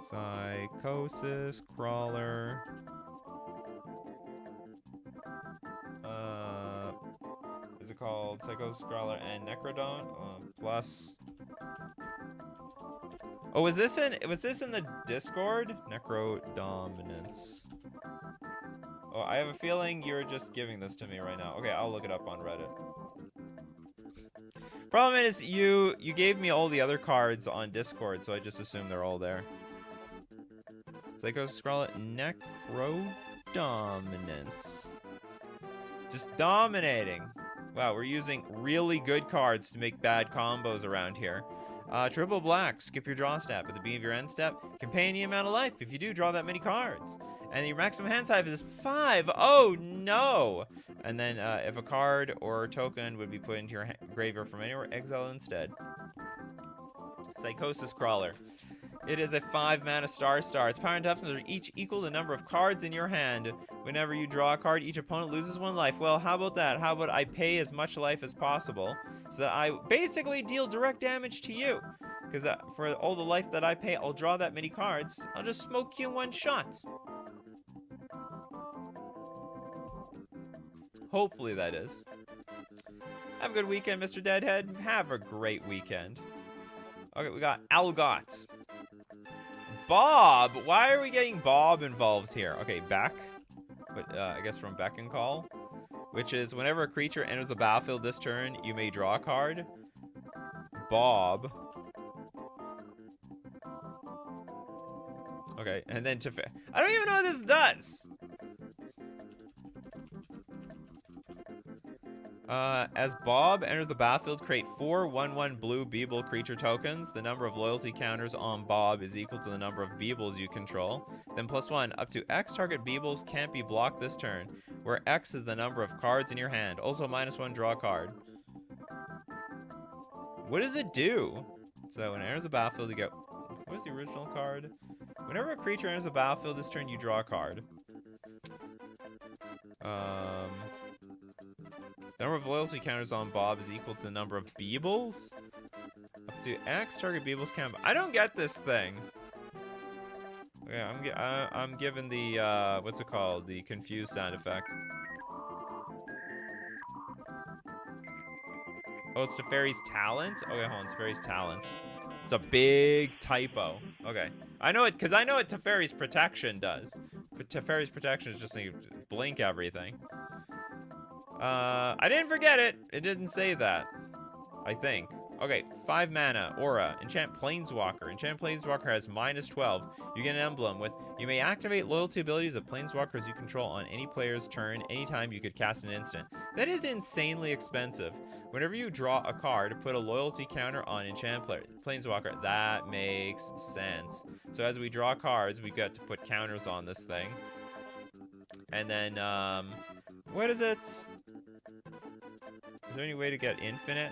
Psychosis Crawler. Is it called Psychosis Crawler and Necrodon? Plus. Oh, was this in the Discord? Necro Dominance. Oh, I have a feeling you're just giving this to me right now. Okay, I'll look it up on Reddit. Problem is, you gave me all the other cards on Discord, so I just assumed they're all there. Psychosis Crawler, Necro Dominance. Just dominating. Wow, we're using really good cards to make bad combos around here. Triple black, skip your draw step. At the beginning of your end step, can pay any amount of life if you do draw that many cards. And your maximum hand size is 5. Oh, no! And then if a card or token would be put into your graveyard from anywhere, exile instead. Psychosis Crawler. It is a 5-mana star. Its power and toughness are each equal to the number of cards in your hand. Whenever you draw a card, each opponent loses 1 life. Well, how about that? How about I pay as much life as possible so that I basically deal direct damage to you? Because for all the life that I pay, I'll draw that many cards. I'll just smoke you in 1 shot. Hopefully that is. Have a good weekend, Mr. Deadhead. Have a great weekend. Okay, we got Algot. Bob! Why are we getting Bob involved here? Okay, Beck. But I guess from Beck and Call. Which is whenever a creature enters the battlefield this turn, you may draw a card. Bob. Okay, and then I don't even know what this does! As Bob enters the battlefield, create 4 1/1 blue Beeble creature tokens. The number of loyalty counters on Bob is equal to the number of Beebles you control. Then +1, up to X target Beebles can't be blocked this turn, where X is the number of cards in your hand. Also -1, draw a card. What does it do? So when it enters the battlefield, you get... What was the original card? Whenever a creature enters the battlefield this turn, you draw a card. The number of loyalty counters on Bob is equal to the number of Beebles? Up to X target Beebles can't... I don't get this thing. Okay, I'm given the, what's it called? The confused sound effect. Oh, it's Teferi's Talent? Okay, hold on, Teferi's Talent. It's a big typo. Okay. I know it, because I know what Teferi's Protection does. But Teferi's Protection is just like, blink everything. I didn't forget it. It didn't say that. I think. Okay, 5 mana, Aura, Enchant Planeswalker. Enchant Planeswalker has -12. You get an emblem with, you may activate loyalty abilities of Planeswalkers you control on any player's turn, anytime you could cast an instant. That is insanely expensive. Whenever you draw a card, put a loyalty counter on Enchant Planeswalker. That makes sense. So as we draw cards, we get to put counters on this thing. And then, what is it? Is there any way to get infinite?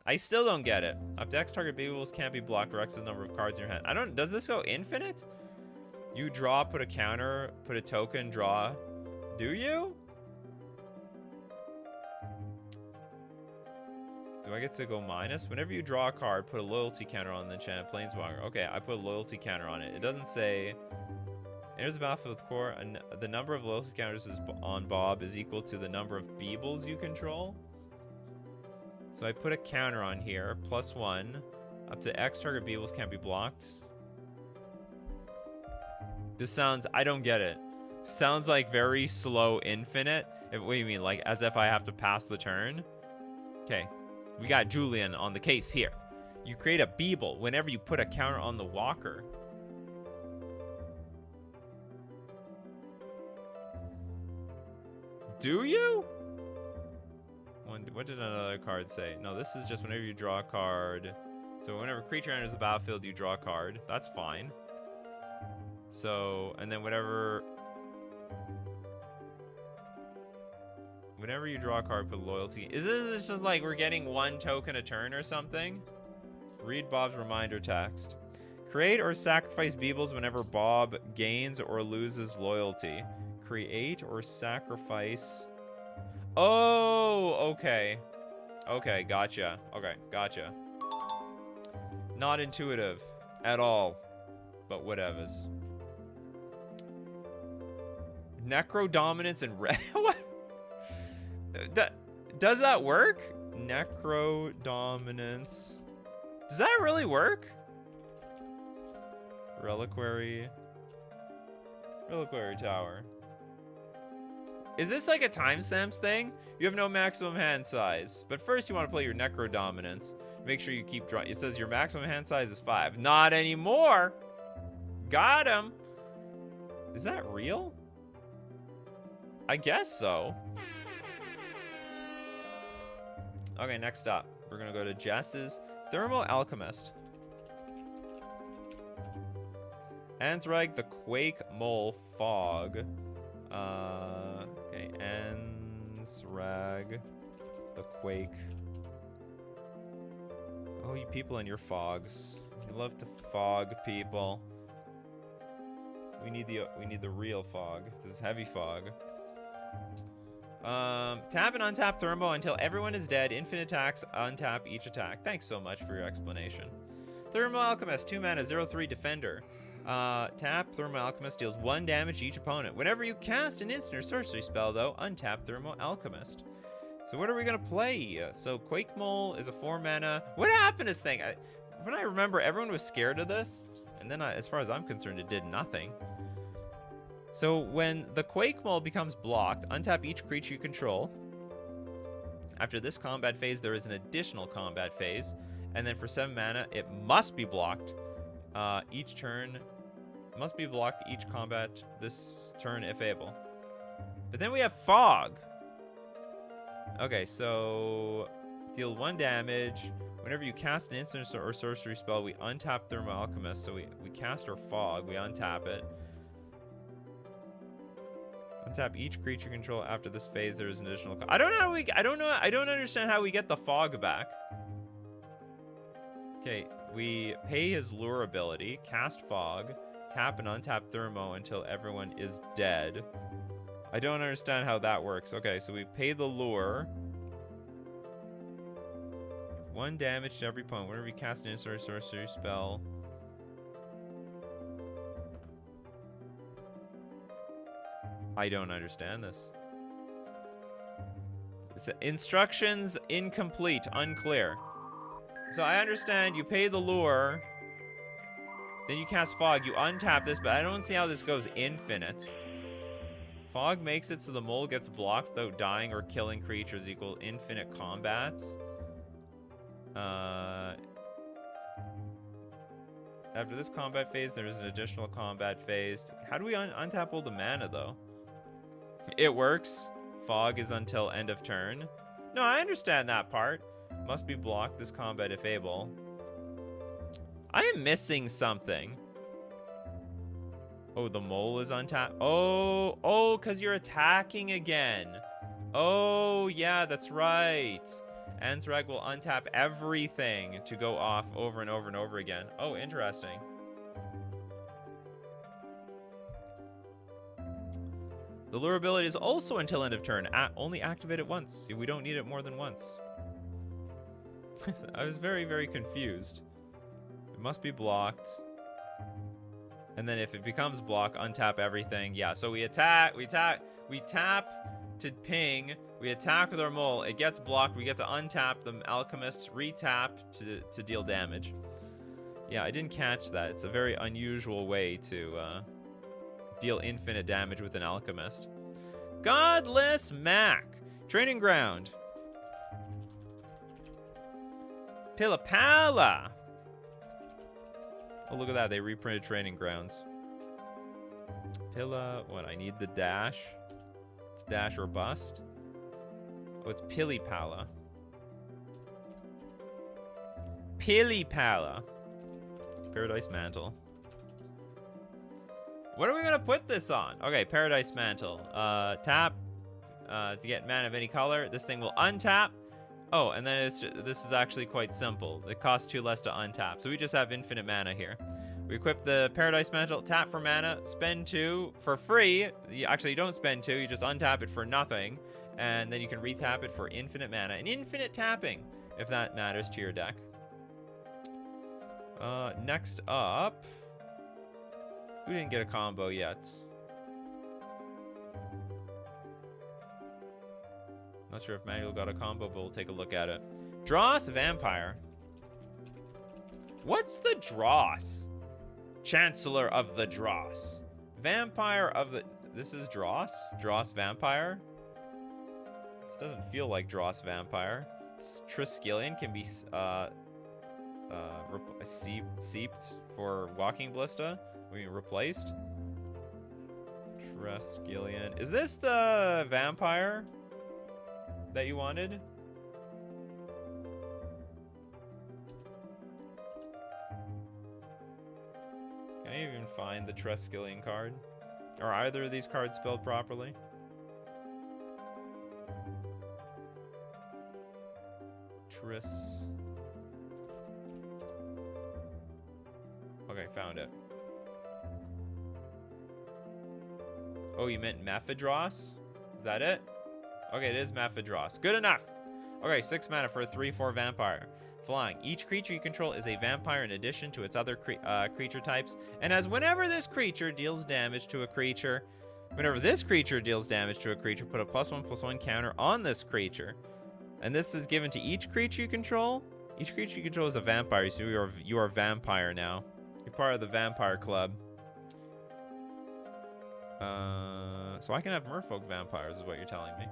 I still don't get it. Up to X target Beebles can't be blocked, or X is the number of cards in your hand. Does this go infinite? You draw, put a counter, put a token, draw. Do you? Do I get to go minus? Whenever you draw a card, put a loyalty counter on the enchant planeswalker. Okay, I put a loyalty counter on it. It doesn't say... Enters the battlefield with core, and the number of loyalty counters on Bob is equal to the number of Beebles you control. So I put a counter on here, +1. Up to X target Beebles can't be blocked. This sounds... I don't get it. Sounds like very slow infinite. What do you mean? Like as if I have to pass the turn? Okay. We got Julian on the case here. You create a Beeble whenever you put a counter on the walker. Do you? What did another card say? No, this is just whenever you draw a card. So whenever a creature enters the battlefield, you draw a card. That's fine. So, and then whenever you draw a card, put loyalty. Is this just like we're getting 1 token a turn or something? Read Bob's reminder text. Create or sacrifice Beebles whenever Bob gains or loses loyalty. Create or sacrifice. Oh, okay. Okay, gotcha. Okay, gotcha. Not intuitive at all, but whatevers. Necro dominance and red. What? Does that work? Necro dominance. Does that really work? Reliquary tower. Is this like a timestamps thing? You have no maximum hand size, but first you want to play your Necro Dominance. Make sure you keep drawing. It says your maximum hand size is 5. Not anymore. Got him. Is that real? I guess so. Okay, next up, we're gonna go to Jess's Thermo Alchemist. Ansrag the Quake Mole Fog. Okay, Ansrag the Quake. Oh, you people and your fogs. You love to fog people. We need the real fog. This is heavy fog. Tap and untap Thermo until everyone is dead. Infinite attacks, untap each attack. Thanks so much for your explanation. Thermo Alchemist, 2 mana, 0/3 defender. Tap Thermo Alchemist deals 1 damage to each opponent. Whenever you cast an instant or sorcery spell, though, untap Thermo Alchemist. So what are we gonna play? So Quake Mole is a 4 mana. What happened to this thing? When I remember, everyone was scared of this, and then as far as I'm concerned, it did nothing. So when the Quake Mole becomes blocked, untap each creature you control. After this combat phase, there is an additional combat phase, and then for 7 mana, it must be blocked each turn. Must be blocked each combat this turn if able. But then we have Fog. Okay, so deal 1 damage. Whenever you cast an instant or sorcery spell, we untap Thermo Alchemist. So we cast our Fog, we untap it. Untap each creature control. After this phase, there is an additional. I don't understand how we get the Fog back. Okay, we pay his lure ability, cast Fog, tap and untap Thermo until everyone is dead. I don't understand how that works. Okay, so we pay the lure. 1 damage to every opponent whenever we cast an instant or sorcery spell. I don't understand this. It's instructions incomplete, unclear. So I understand you pay the lure, then you cast Fog, you untap this, but I don't see how this goes infinite. Fog makes it so the mole gets blocked without dying or killing creatures equal infinite combats. After this combat phase, there is an additional combat phase. How do we untap all the mana, though? It works. Fog is until end of turn. No, I understand that part. Must be blocked this combat if able. I am missing something. Oh, the mole is untapped. Oh, because you're attacking again. Oh, yeah, that's right. Ansrag will untap everything to go off over and over and over again. Oh, interesting. The lure ability is also until end of turn. Only activate it once. We don't need it more than once. I was very, very confused. It must be blocked. And then if it becomes block, untap everything. Yeah, so we tap to ping. We attack with our mole. It gets blocked. We get to untap the alchemist, retap to deal damage. Yeah, I didn't catch that. It's a very unusual way to deal infinite damage with an alchemist. Godless Mac. Training ground. Pilla-Palla. Oh, look at that. They reprinted training grounds. Pilla. What? I need the dash. It's dash or bust. Oh, it's Pilly-Palla. Pilly-Palla. Paradise Mantle. What are we going to put this on? Okay, Paradise Mantle. Tap to get mana of any color. This thing will untap. Oh, and then this is actually quite simple. It costs 2 less to untap. So we just have infinite mana here. We equip the Paradise Mantle, tap for mana, spend 2 for free. Actually, you don't spend 2, you just untap it for nothing. And then you can retap it for infinite mana. And infinite tapping, if that matters to your deck. Next up... Who didn't get a combo yet? Not sure if Manuel got a combo, but we'll take a look at it. Dross Vampire. What's the Dross? Chancellor of the Dross. Vampire of the... This is Dross? Dross Vampire? This doesn't feel like Dross Vampire. Triskelion can be seeped for Walking Ballista. We replaced. Triskelion. Is this the vampire that you wanted? Can I even find the Triskelion card? Are either of these cards spelled properly? Okay, found it. Oh, you meant Mephidros? Is that it? Okay, it is Mephidros. Good enough! Okay, 6 mana for a 3/4 vampire. Flying. Each creature you control is a vampire in addition to its other creature types. And as whenever this creature deals damage to a creature, put a +1/+1 counter on this creature. And this is given to each creature you control. Each creature you control is a vampire, so you are a vampire now. You're part of the vampire club. So I can have merfolk vampires is what you're telling me.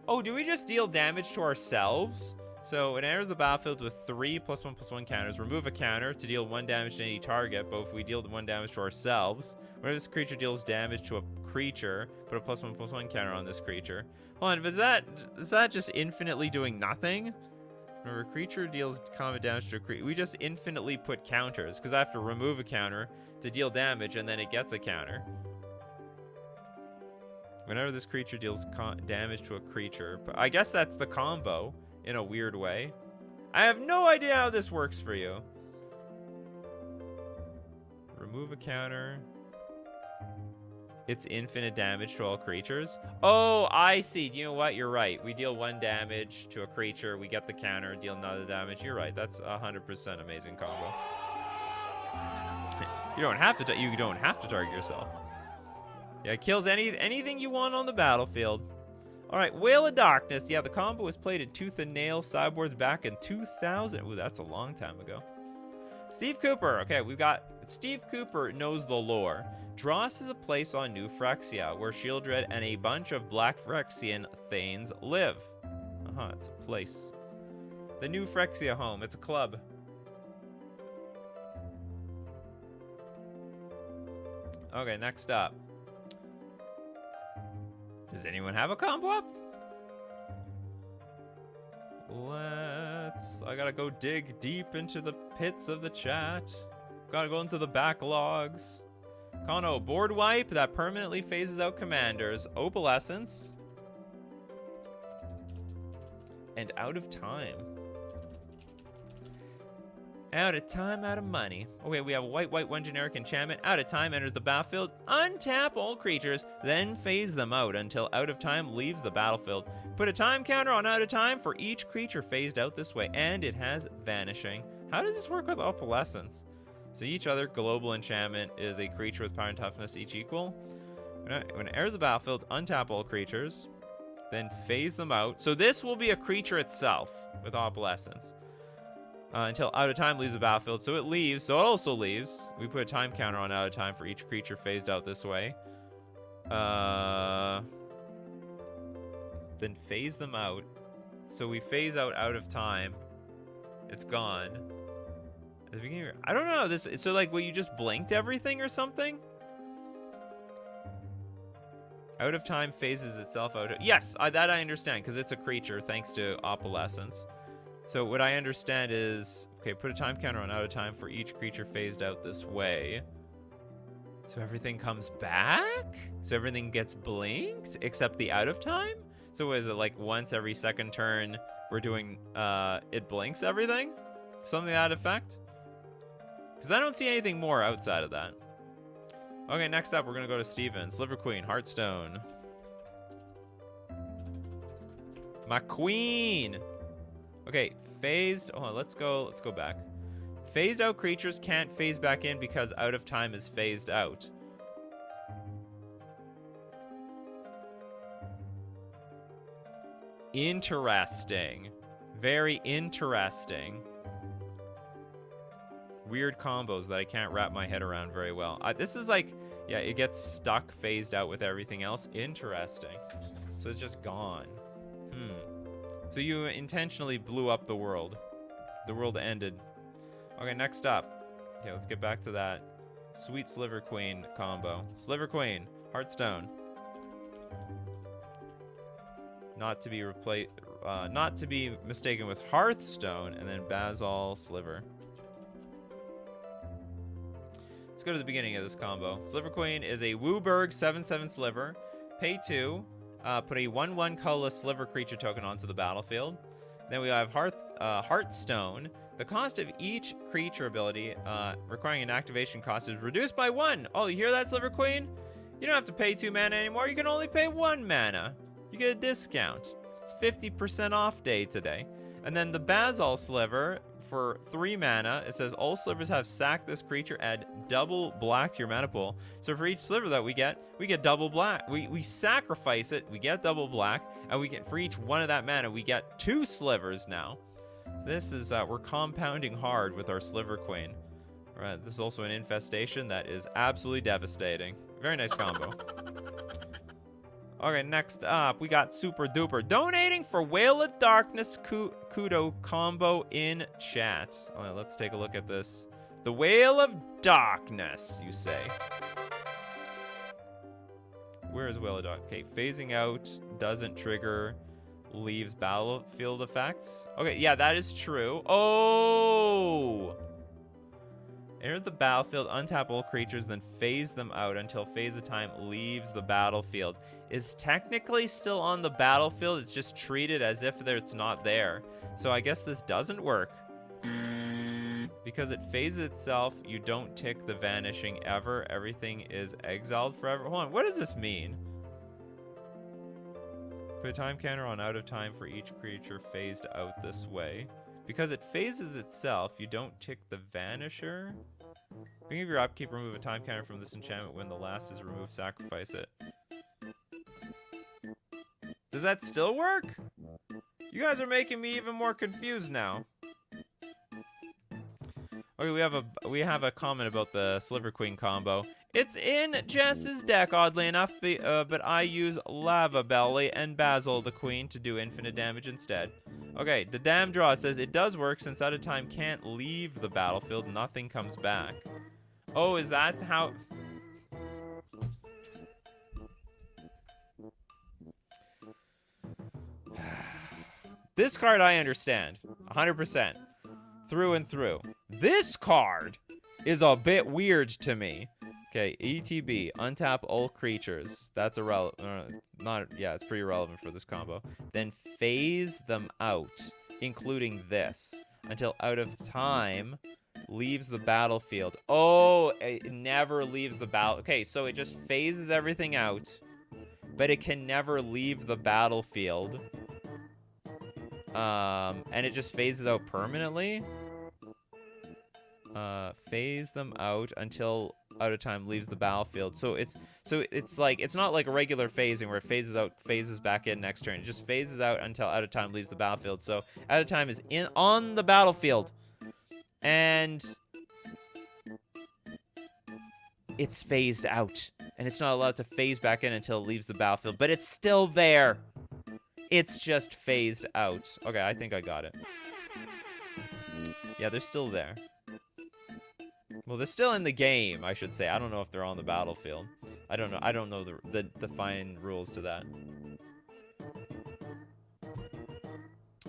Oh, do we just deal damage to ourselves? So it enters the battlefield with 3 +1/+1 counters. Remove a counter to deal 1 damage to any target, but if we deal 1 damage to ourselves, whenever this creature deals damage to a creature, put a +1/+1 counter on this creature. Hold on, but is that just infinitely doing nothing? Whenever a creature deals combat damage to a creature, we just infinitely put counters, because I have to remove a counter to deal damage, and then it gets a counter. Whenever this creature deals damage to a creature. But I guess that's the combo in a weird way. I have no idea how this works for you. Remove a counter. It's infinite damage to all creatures. Oh, I see. You know what? You're right. We deal 1 damage to a creature. We get the counter, deal another damage. You're right. That's 100% amazing combo. You don't have to target yourself. Yeah, it kills anything you want on the battlefield. All right, Whale of Darkness. Yeah, the combo was played in Tooth and Nail sideboards back in 2000. Ooh, that's a long time ago. Steve Cooper. Okay, we've got Steve Cooper knows the lore. Dross is a place on New Phyrexia where Shieldred and a bunch of Black Phyrexian Thanes live. It's a place. The New Phyrexia home. It's a club. Okay, next up. Does anyone have a combo up? I gotta go dig deep into the pits of the chat. Gotta go into the backlogs. Kano, board wipe that permanently phases out commanders. Opalescence. And Out of Time. Out of time, out of money. Okay, we have a white, one generic enchantment. Out of time enters the battlefield. Untap all creatures, then phase them out until out of time leaves the battlefield. Put a time counter on out of time for each creature phased out this way, and it has vanishing. How does this work with opalescence? So each other global enchantment is a creature with power and toughness each equal. When it enters the battlefield, untap all creatures, then phase them out. So this will be a creature itself with opalescence. Until out of time leaves the battlefield. So it leaves. So it also leaves. We put a time counter on out of time for each creature phased out this way. Then phase them out. So we phase out of time. It's gone. At the beginning, I don't know. This. So like, well, you just blinked everything or something? Out of time phases itself out. Yes, that I understand because it's a creature thanks to opalescence. So what I understand is, okay, put a time counter on out of time for each creature phased out this way. So everything comes back? So everything gets blinked except the out of time? So is it like once every second turn we're doing, it blinks everything? Something to that effect? Because I don't see anything more outside of that. Okay, next up we're going to go to Steven. Sliver Queen, Heartstone. My queen! Okay, phased. Oh, let's go back. Phased out creatures can't phase back in because out of time is phased out. Interesting. Very interesting. Weird combos that I can't wrap my head around very well. This is like, yeah, it gets stuck phased out with everything else. Interesting. So it's just gone. So you intentionally blew up the world. The world ended. Okay, next up. Okay, let's get back to that sweet Sliver Queen combo. Sliver Queen, Heartstone. Not to be mistaken with Hearthstone, and then Bazal Sliver. Let's go to the beginning of this combo. Sliver Queen is a Wooburg 7/7 Sliver. Pay 2. Put a 1/1 colorless Sliver creature token onto the battlefield. Then we have Heartstone. The cost of each creature ability requiring an activation cost is reduced by 1. Oh, you hear that, Sliver Queen? You don't have to pay 2 mana anymore. You can only pay 1 mana. You get a discount. It's 50% off day today. And then the Bazal Sliver for 3 mana. It says all slivers have sacked this creature, add double black to your mana pool. So for each sliver that we get double black. We sacrifice it, we get double black, and we get for each one of that mana, we get 2 slivers now. So this is we're compounding hard with our Sliver Queen. All right, this is also an infestation that is absolutely devastating. Very nice combo. Okay, next up, we got Super Duper donating for Whale of Darkness Kudo combo in chat. All right, let's take a look at this. The Whale of Darkness, you say. Where is Whale of Darkness? Okay, phasing out doesn't trigger leaves battlefield effects. Okay, yeah, that is true. Oh! Enter the battlefield, untap all creatures, then phase them out until phase of time leaves the battlefield. It's technically still on the battlefield, it's just treated as if it's not there. So I guess this doesn't work. Because it phases itself, you don't tick the vanishing ever. Everything is exiled forever. Hold on, what does this mean? Put a time counter on out of time for each creature phased out this way. Because it phases itself, you don't tick the vanisher. Beginning of your upkeep, remove a time counter from this enchantment. When the last is removed, sacrifice it. Does that still work? You guys are making me even more confused now. Okay, we have a comment about the Sliver Queen combo. It's in Jess's deck, oddly enough, but I use Lava Belly and Basil the Queen to do infinite damage instead. Okay, the Dam Draw says it does work since out of time can't leave the battlefield, nothing comes back. Oh, is that how... This card I understand, 100%, through and through. This card is a bit weird to me. Okay, ETB, untap all creatures. That's irrelevant. It's pretty irrelevant for this combo. Then phase them out, including this, until out of time. Leaves the battlefield. Oh, it never leaves the battle. Okay, so it just phases everything out, but it can never leave the battlefield. And it just phases out permanently. Phase them out until out of time leaves the battlefield. So it's like, it's not like a regular phasing where it phases out, phases back in next turn. It just phases out until out of time leaves the battlefield. So out of time is on the battlefield. And it's phased out. And it's not allowed to phase back in until it leaves the battlefield. But it's still there. It's just phased out. Okay, I think I got it. Yeah, they're still there. Well, they're still in the game, I should say. I don't know if they're on the battlefield. I don't know. I don't know the fine rules to that.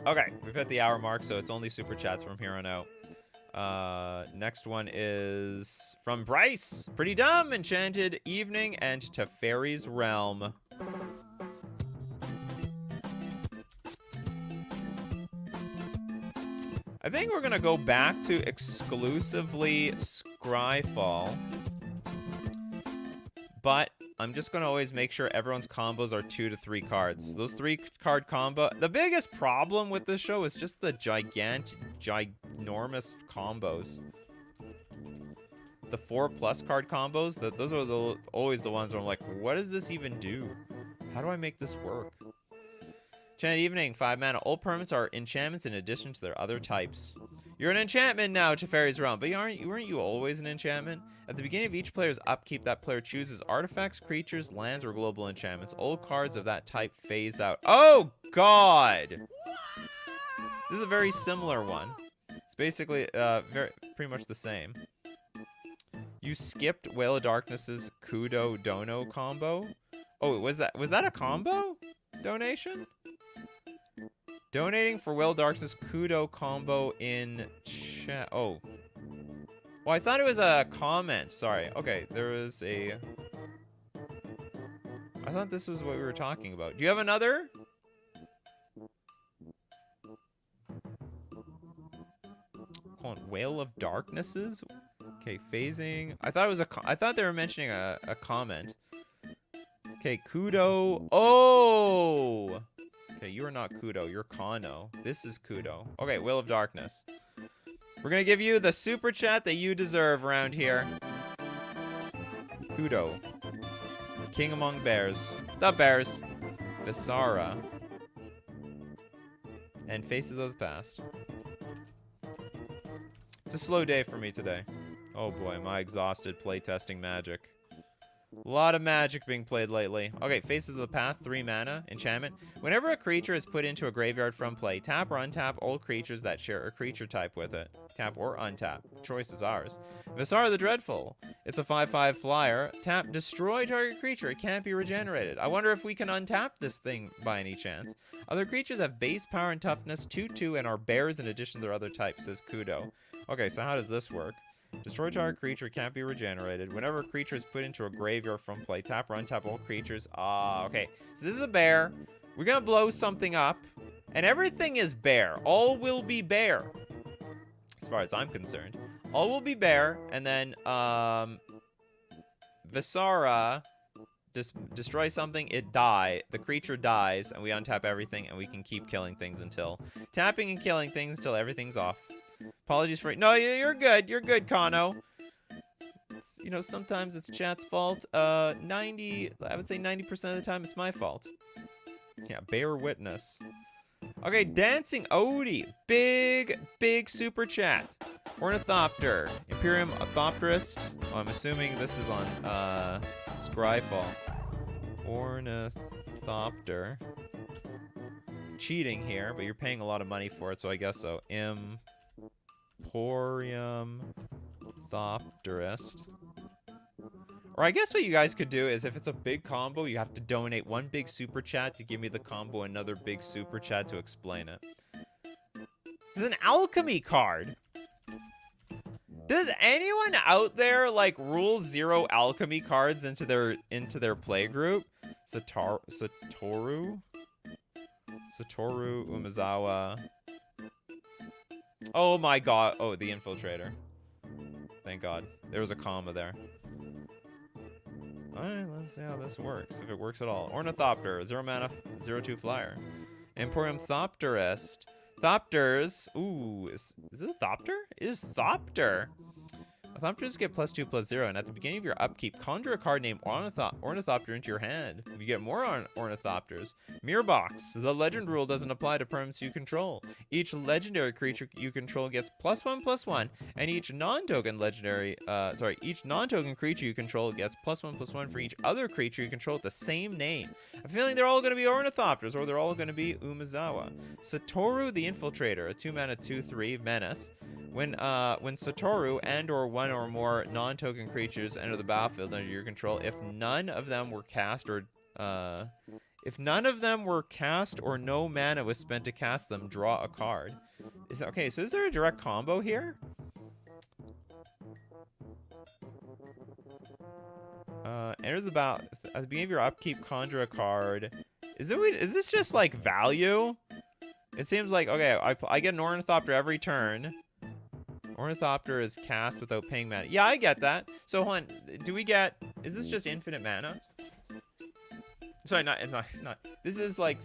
Okay, we've hit the hour mark, so it's only super chats from here on out. Next one is from Bryce. Pretty dumb. Enchanted Evening and Teferi's Realm. I think we're gonna go back to exclusively Scryfall. But I'm just gonna always make sure everyone's combos are 2 to 3 cards. Those 3-card combo. The biggest problem with this show is just the ginormous combos. The 4+ card combos. Those are always the ones where I'm like, what does this even do? How do I make this work? Enchanted Evening, 5 mana. All permanents are enchantments in addition to their other types. You're an enchantment now, Teferi's Realm, but weren't you always an enchantment? At the beginning of each player's upkeep, that player chooses artifacts, creatures, lands, or global enchantments. All cards of that type phase out. Oh, God! This is a very similar one. It's basically pretty much the same. You skipped Whale of Darkness's Kudo Dono combo? Oh, was that a combo donation? Donating for Whale of Darkness Kudo combo in chat. Oh. Well, I thought it was a comment. Sorry. Okay, there was a... I thought this was what we were talking about. Do you have another? Hold on. Whale of Darknesses? Okay, phasing. I thought they were mentioning a comment. Okay, Kudo. Oh! Okay, you are not Kudo. You're Kano. This is Kudo. Okay, Will of Darkness. We're gonna give you the super chat that you deserve around here. Kudo. King among bears. The bears. Visara. And Faces of the Past. It's a slow day for me today. Oh boy, am I exhausted playtesting Magic. A lot of Magic being played lately. Okay, Faces of the Past, 3 mana, enchantment. Whenever a creature is put into a graveyard from play, tap or untap all creatures that share a creature type with it. Tap or untap. Choice is ours. Visara the Dreadful. It's a 5/5 flyer. Tap, destroy target creature. It can't be regenerated. I wonder if we can untap this thing by any chance. Other creatures have base power and toughness, 2/2, and are bears in addition to their other types, says Kudo. Okay, so how does this work? Destroy target creature, can't be regenerated. Whenever a creature is put into a graveyard from play, tap or untap all creatures. Okay. So this is a bear. We're gonna blow something up. And everything is bear. All will be bear. As far as I'm concerned. All will be bear. And then, Visara, destroy something, it die. The creature dies, and we untap everything, and we can keep killing things until... Tapping and killing things until everything's off. Apologies for... No, you're good. You're good, Kano. You know, sometimes it's chat's fault. I would say 90% of the time it's my fault. Yeah, bear witness. Okay, Dancing Odie. Big super chat. Ornithopter. Imperium Orthopterist. Oh, I'm assuming this is on Scryfall. Ornithopter. Cheating here, but you're paying a lot of money for it, so I guess so. Emporium Thopterist. Or I guess what you guys could do is if it's a big combo, you have to donate 1 big super chat to give me the combo, another big super chat to explain it. This is an alchemy card. Does anyone out there like rule 0 alchemy cards into their play group? Satoru Umezawa. Oh my god. Oh, the Infiltrator. Thank God. There was a comma there. Alright, let's see how this works. If it works at all. Ornithopter, 0 mana, 0/2 flyer. Emporium Thopterist. Thopters. Ooh, is it a Thopter? It is Thopter. Thopters get +2/+0, and at the beginning of your upkeep, conjure a card named Ornithopter into your hand. You get more Ornithopters. Mirror Box. The legend rule doesn't apply to permanents you control. Each legendary creature you control gets +1/+1, and each non-token creature you control gets +1/+1 for each other creature you control with the same name. I'm feeling they're all going to be Ornithopters, or they're all going to be Umezawa. Satoru the Infiltrator, a 2 mana 2/3 menace. When Satoru and/or one or more non-token creatures enter the battlefield under your control, if none of them were cast or no mana was spent to cast them, draw a card. Okay, so is there a direct combo here? Enters the battle at the beginning of your upkeep, conjure a card. Is this just like value? It seems like, okay, I get an Ornithopter every turn. Ornithopter is cast without paying mana. Yeah, I get that. So, hold on. Is this just infinite mana? Sorry, it's not. This is like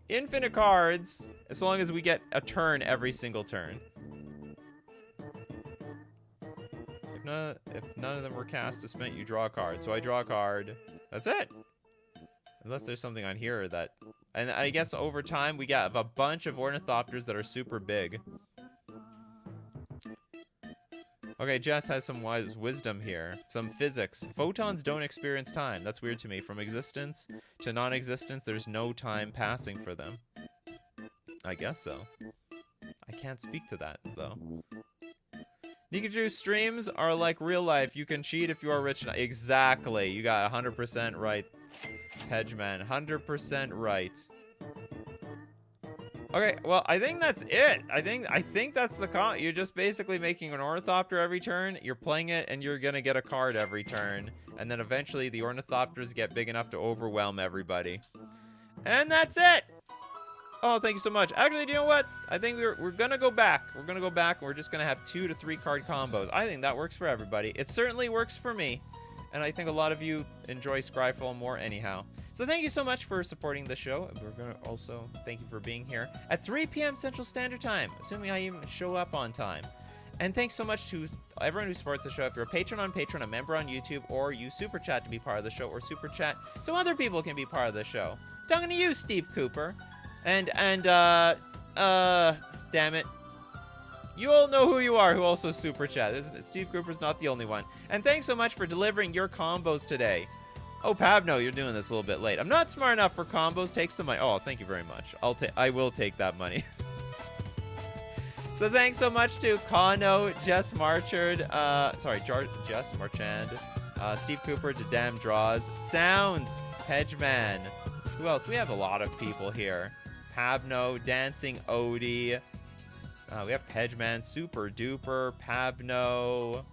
infinite cards as long as we get a turn every single turn. If none of them were cast or spent, you draw a card. So I draw a card. That's it. Unless there's something on here that... And I guess over time, we got a bunch of Ornithopters that are super big. Okay, Jess has some wise wisdom here. Some physics. Photons don't experience time. That's weird to me. From existence to non-existence, there's no time passing for them. I guess so. I can't speak to that, though. Nikachu streams are like real life. You can cheat if you are rich. Exactly. You got 100% right, Hedgeman. 100% right. Okay, well, I think that's it. I think that's the con. You're just basically making an Ornithopter every turn. You're playing it, and you're gonna get a card every turn. And then eventually, the Ornithopters get big enough to overwhelm everybody. And that's it! Oh, thank you so much. Actually, do you know what? I think we're gonna go back. We're gonna go back, and we're just gonna have 2 to 3 card combos. I think that works for everybody. It certainly works for me. And I think a lot of you enjoy Scryfall more anyhow. So thank you so much for supporting the show. We're going to also thank you for being here at 3 p.m. Central Standard Time, assuming I even show up on time. And thanks so much to everyone who supports the show. If you're a patron on Patreon, a member on YouTube, or you Super Chat to be part of the show, or Super Chat so other people can be part of the show. Talking to you, Steve Cooper. And damn it. You all know who you are who also Super Chat. Steve Cooper's not the only one. And thanks so much for delivering your combos today. Oh, Pabno, you're doing this a little bit late. I'm not smart enough for combos. Take some money. Oh, thank you very much. I will take that money. So thanks so much to Kano, Jess Marchard, Jess Marchand, Steve Cooper, Dadam Draws, Sounds, Hedgeman. Who else? We have a lot of people here. Pabno, Dancing Odie. We have Hedgeman, Super Duper, Pabno.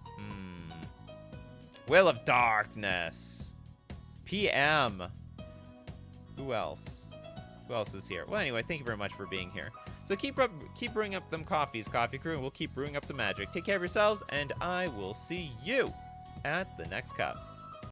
Will of Darkness. PM. Who else? Who else is here? Well, anyway, thank you very much for being here. So keep brewing up them coffees, Coffee Crew, and we'll keep brewing up the magic. Take care of yourselves, and I will see you at the next cup.